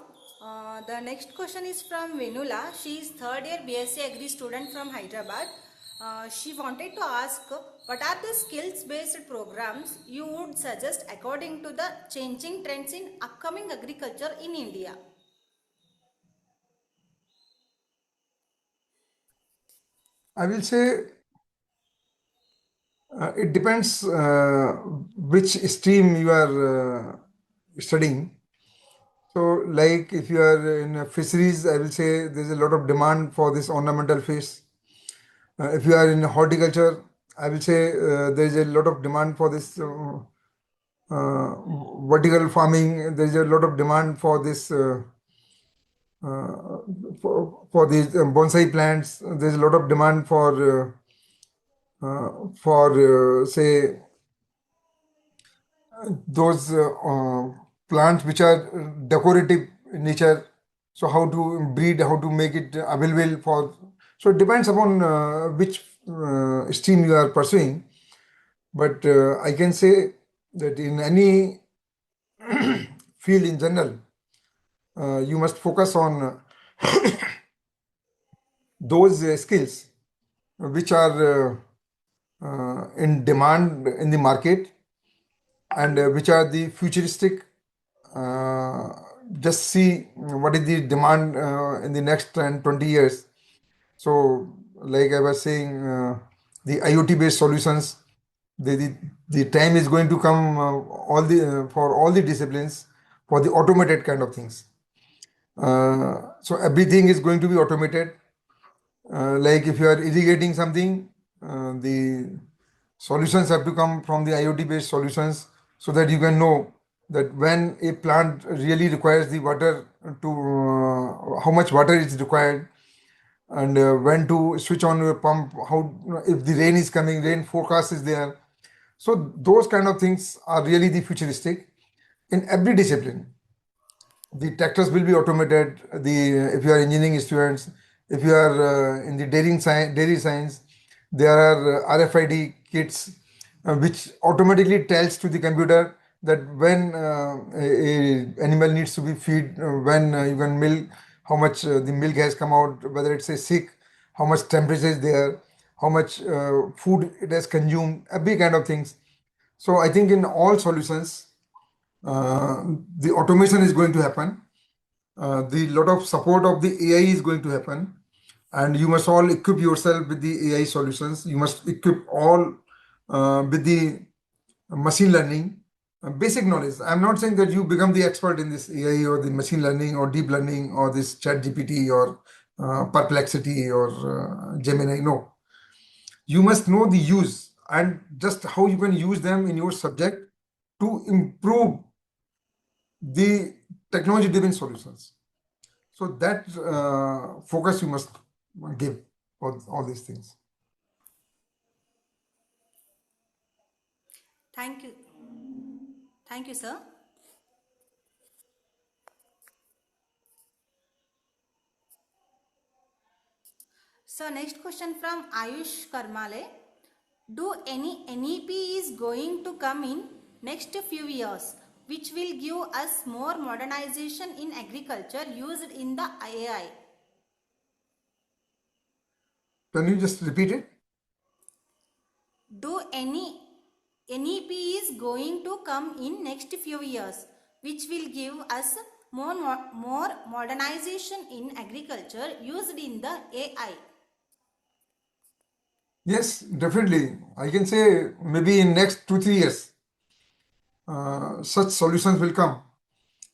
The next question is from Venula. She is third year BSc Agri student from Hyderabad. She wanted to ask, what are the skills-based programs you would suggest according to the changing trends in upcoming agriculture in India? I will say it depends which stream you are studying. So, like if you are in fisheries, I will say there is a lot of demand for this ornamental fish. If you are in horticulture, I will say there is a lot of demand for this uh, vertical farming. There is a lot of demand for this for these bonsai plants. There is a lot of demand for say those plants which are decorative in nature. So how to breed, how to make it available for. So it depends upon which stream you are pursuing. But I can say that in any field in general, you must focus on those skills which are in demand in the market, and which are the futuristic. Uh, just see what is the demand in the next 10, 20 years. So, like I was saying, the IoT based solutions, the time is going to come all the for all the disciplines for the automated kind of things. So everything is going to be automated. Like if you are irrigating something, the solutions have to come from the IoT based solutions, so that you can know that when a plant really requires the water, to how much water is required, and when to switch on your pump, how, if the rain is coming, rain forecast is there. So those kind of things are really the futuristic in every discipline. The tractors will be automated. The If you are engineering students, if you are in the dairy science, there are RFID kits which automatically tells to the computer that when a animal needs to be feed, when you can milk, how much the milk has come out, whether it's a sick, how much temperature is there, how much food it has consumed, every kind of things. So I think in all solutions, the automation is going to happen. The lot of support of the AI is going to happen, and you must all equip yourself with the AI solutions. You must equip all with the machine learning, basic knowledge. I'm not saying that you become the expert in this AI or the machine learning or deep learning or this chat GPT or perplexity or Gemini. No, you must know the use and just how you can use them in your subject to improve the technology driven solutions. So that focus you must give for all these things. Thank you. Thank you, sir. So next question from Ayush Karmale. Do any NEP is going to come in next few years, which will give us more modernization in agriculture used in the AI? Can you just repeat it? Do any NEP is going to come in next few years, which will give us more modernization in agriculture used in the AI? Yes, definitely. I can say maybe in next 2 3 years, such solutions will come.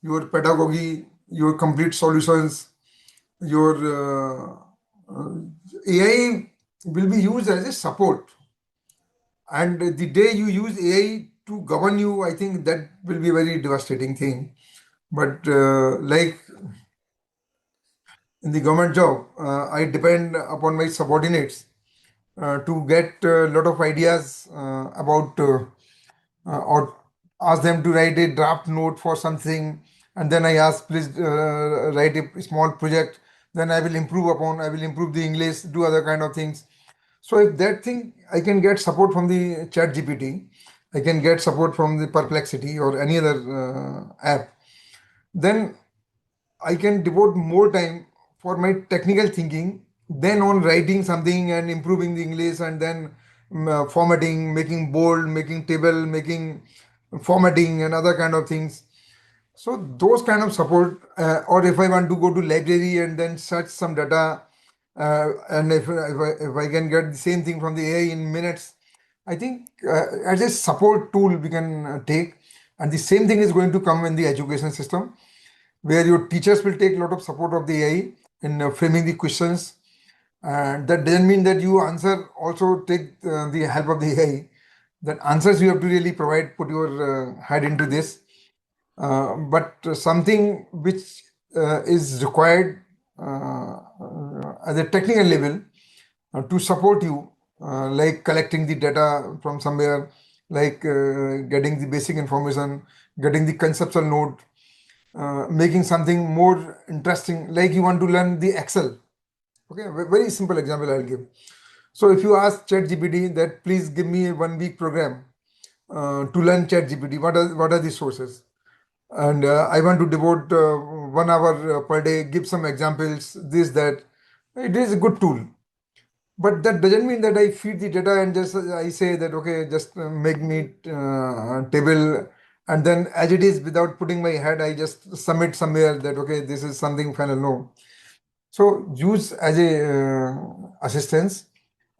Your pedagogy, your complete solutions, your AI will be used as a support. And the day you use AI to govern you, I think that will be a very devastating thing. But like in the government job, I depend upon my subordinates to get a lot of ideas about or ask them to write a draft note for something, and then I ask, please write a small project. Then I will improve the English, do other kind of things. So if that thing, I can get support from the Chat GPT, I can get support from the Perplexity or any other app, then I can devote more time for my technical thinking than on writing something and improving the English, and then formatting, making bold, making table, making formatting and other kind of things. So those kind of support, or if I want to go to library and then search some data, and if I can get the same thing from the AI in minutes, I think as a support tool we can take. And the same thing is going to come in the education system, where your teachers will take a lot of support of the AI in framing the questions. And that doesn't mean that you answer also take the help of the AI. That answers you have to really provide, put your head into this. But something which is required at a technical level to support you, like collecting the data from somewhere, like getting the basic information, getting the conceptual note, making something more interesting, like you want to learn the Excel. Okay, very simple example I'll give. So if you ask ChatGPT that please give me a 1 week program to learn ChatGPT, what are the sources? And I want to devote 1 hour per day, give some examples, this, that. It is a good tool. But that doesn't mean that I feed the data and just I say that, okay, just make me table, and then as it is without putting my head, I just submit somewhere that, okay, this is something final. No. So use as a assistance,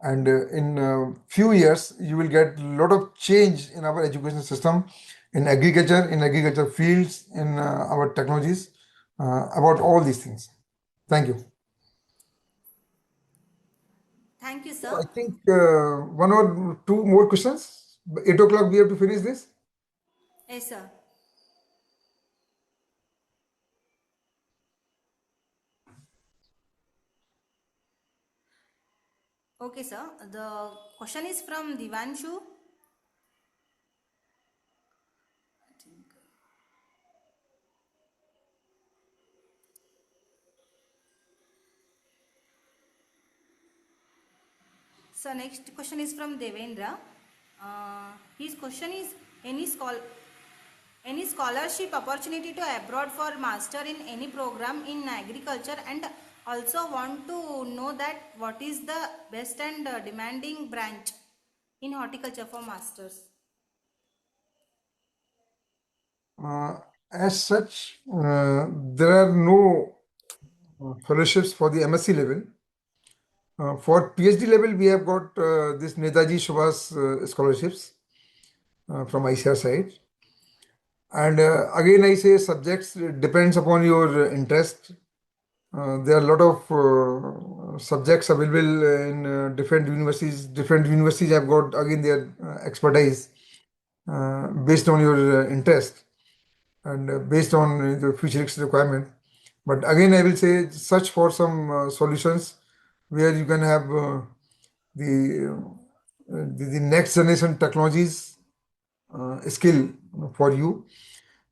and in few years you will get a lot of change in our education system, in agriculture fields, in our technologies. about all these things. Thank you. Thank you, I sir. think one or two more questions. 8 o'clock we have to finish this. Yes, sir. Okay, sir. The question is from Divanshu. So next question is from Devendra. His question is any scholarship opportunity to abroad for master in any program in agriculture, and also want to know that what is the best and demanding branch in horticulture for masters. As such, there are no fellowships for the MSc level. For PhD level, we have got this Netaji Subhas scholarships from ICAR side. And again, I say subjects depends upon your interest. There are a lot of subjects available in different universities. Different universities have got again their expertise based on your interest and based on the futurist requirement. But again, I will say search for some solutions where you can have the next generation technologies skill for you,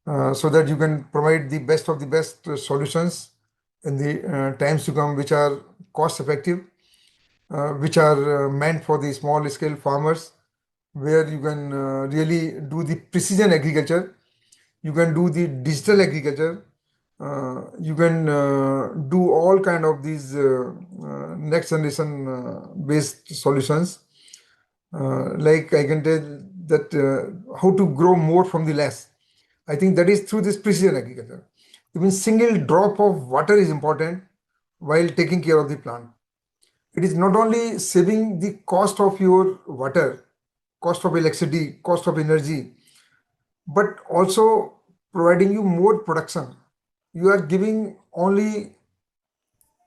so that you can provide the best of the best solutions in the times to come, which are cost effective, which are meant for the small scale farmers, where you can really do the precision agriculture, you can do the digital agriculture, you can do all kind of these next generation based solutions. Like I can tell that how to grow more from the less. I think that is through this precision agriculture. Even single drop of water is important while taking care of the plant. It is not only saving the cost of your water, cost of electricity, cost of energy, but also providing you more production. You are giving only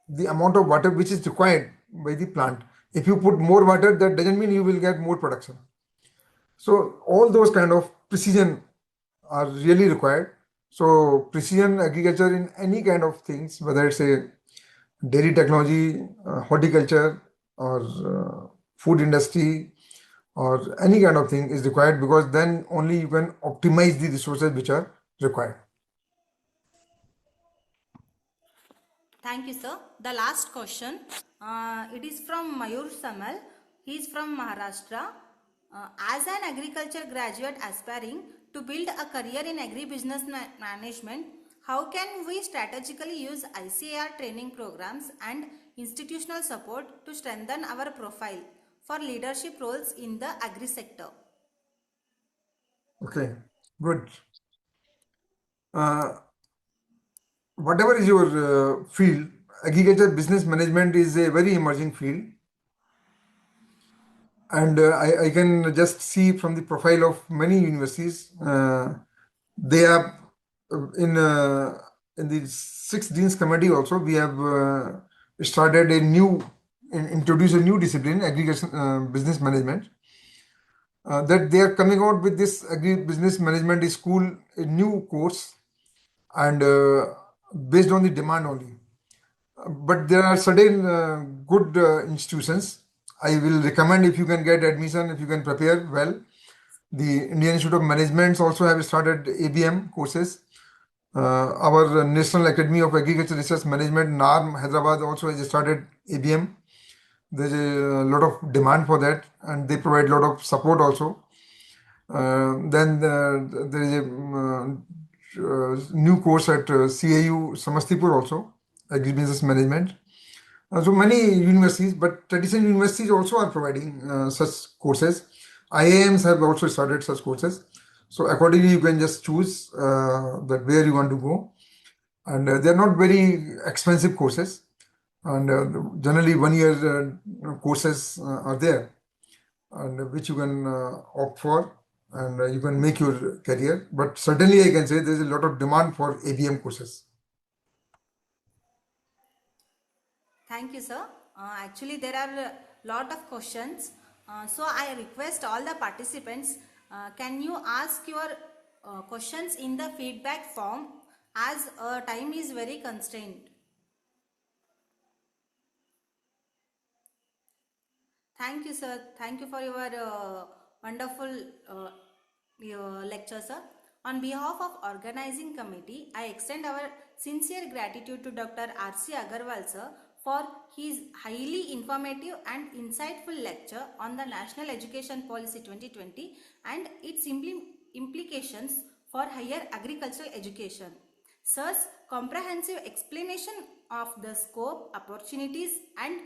the amount of water which is required by the plant. If you put more water, that doesn't mean you will get more production. So all those kind of precision are really required. So precision agriculture in any kind of things, whether it's a dairy technology, horticulture, or food industry, or any kind of thing is required, because then only you can optimize the resources which are required. Thank you, sir. The last question, it is from Mayur Samal. He is from Maharashtra. As an agriculture graduate aspiring to build a career in agribusiness management, how can we strategically use ICAR training programs and institutional support to strengthen our profile for leadership roles in the agri sector? Okay, good. Whatever is your field, agriculture business management is a very emerging field. And I can just see from the profile of many universities, they have in the sixth Dean's Committee also, we have started introduced a new discipline, agriculture business management, that they are coming out with this agri business management school, a new course, and based on the demand only. But there are certain good institutions. I will recommend, if you can get admission, if you can prepare well. The Indian Institute of Management also have started ABM courses. Our National Academy of Agriculture Research Management, NARM, Hyderabad also has started ABM. There's a lot of demand for that, and they provide a lot of support also. Then there is a new course at CAU Samastipur also, Agribusiness Management. So many universities, but traditional universities also are providing such courses. IIMs have also started such courses. So accordingly, you can just choose that where you want to go. And they're not very expensive courses. And generally 1 year courses are there, and which you can opt for, and you can make your career. But certainly I can say there's a lot of demand for ABM courses. Thank you, sir. Actually, there are a lot of questions. So I request all the participants, can you ask your questions in the feedback form, as time is very constrained. Thank you, sir. Thank you for your wonderful your lecture, sir. On behalf of organizing committee, I extend our sincere gratitude to Dr. R.C. Agarwal, sir, for his highly informative and insightful lecture on the National Education Policy 2020 and its implications for higher agricultural education. Sir's comprehensive explanation of the scope, opportunities, and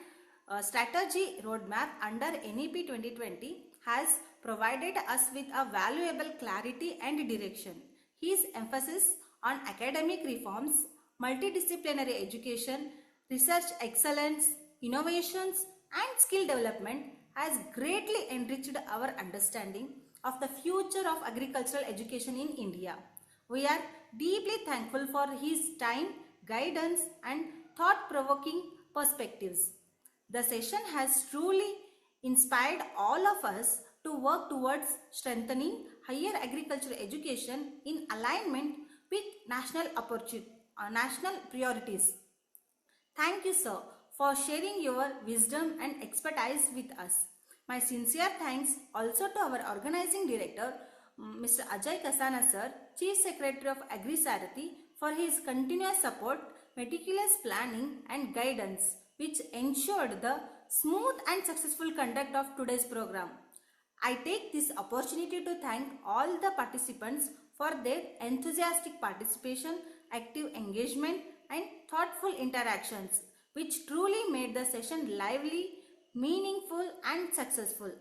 strategy roadmap under NEP 2020 has provided us with a valuable clarity and direction. His emphasis on academic reforms, multidisciplinary education, research excellence, innovations, and skill development has greatly enriched our understanding of the future of agricultural education in India. We are deeply thankful for his time, guidance, and thought-provoking perspectives. The session has truly inspired all of us to work towards strengthening higher agricultural education in alignment with national priorities. Thank you, sir, for sharing your wisdom and expertise with us. My sincere thanks also to our organizing director, Mr. Ajay Kasana, sir, Chief Secretary of Agri SAARTHI, for his continuous support, meticulous planning, and guidance, which ensured the smooth and successful conduct of today's program. I take this opportunity to thank all the participants for their enthusiastic participation, active engagement, and thoughtful interactions, which truly made the session lively, meaningful, and successful.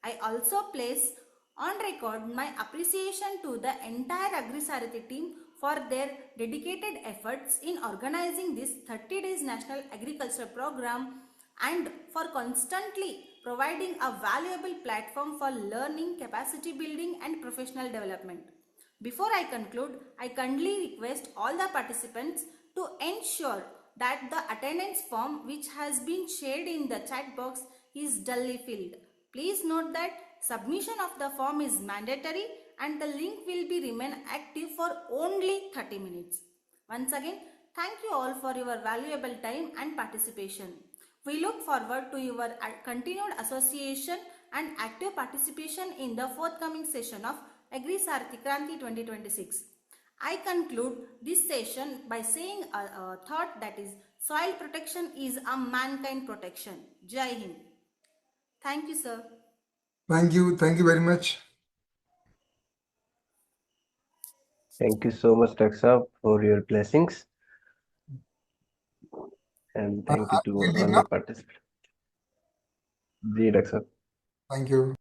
I also place on record my appreciation to the entire Agri SAARTHI team for their dedicated efforts in organizing this 30 days National Agriculture Program and for constantly providing a valuable platform for learning, capacity building, and professional development. Before I conclude, I kindly request all the participants to ensure that the attendance form which has been shared in the chat box is duly filled. Please note that submission of the form is mandatory and the link will be remain active for only 30 minutes. Once again, thank you all for your valuable time and participation. We look forward to your continued association and active participation in the forthcoming session of Agri SAARTHI KRANTI 2026. I conclude this session by saying a thought, that is, soil protection is a mankind protection. Jai Hind. Thank you, sir. Thank you. Thank you very much. Thank you so much, Daksa, for your blessings. And thank you to all the participants. Ji, Daksa. Thank you.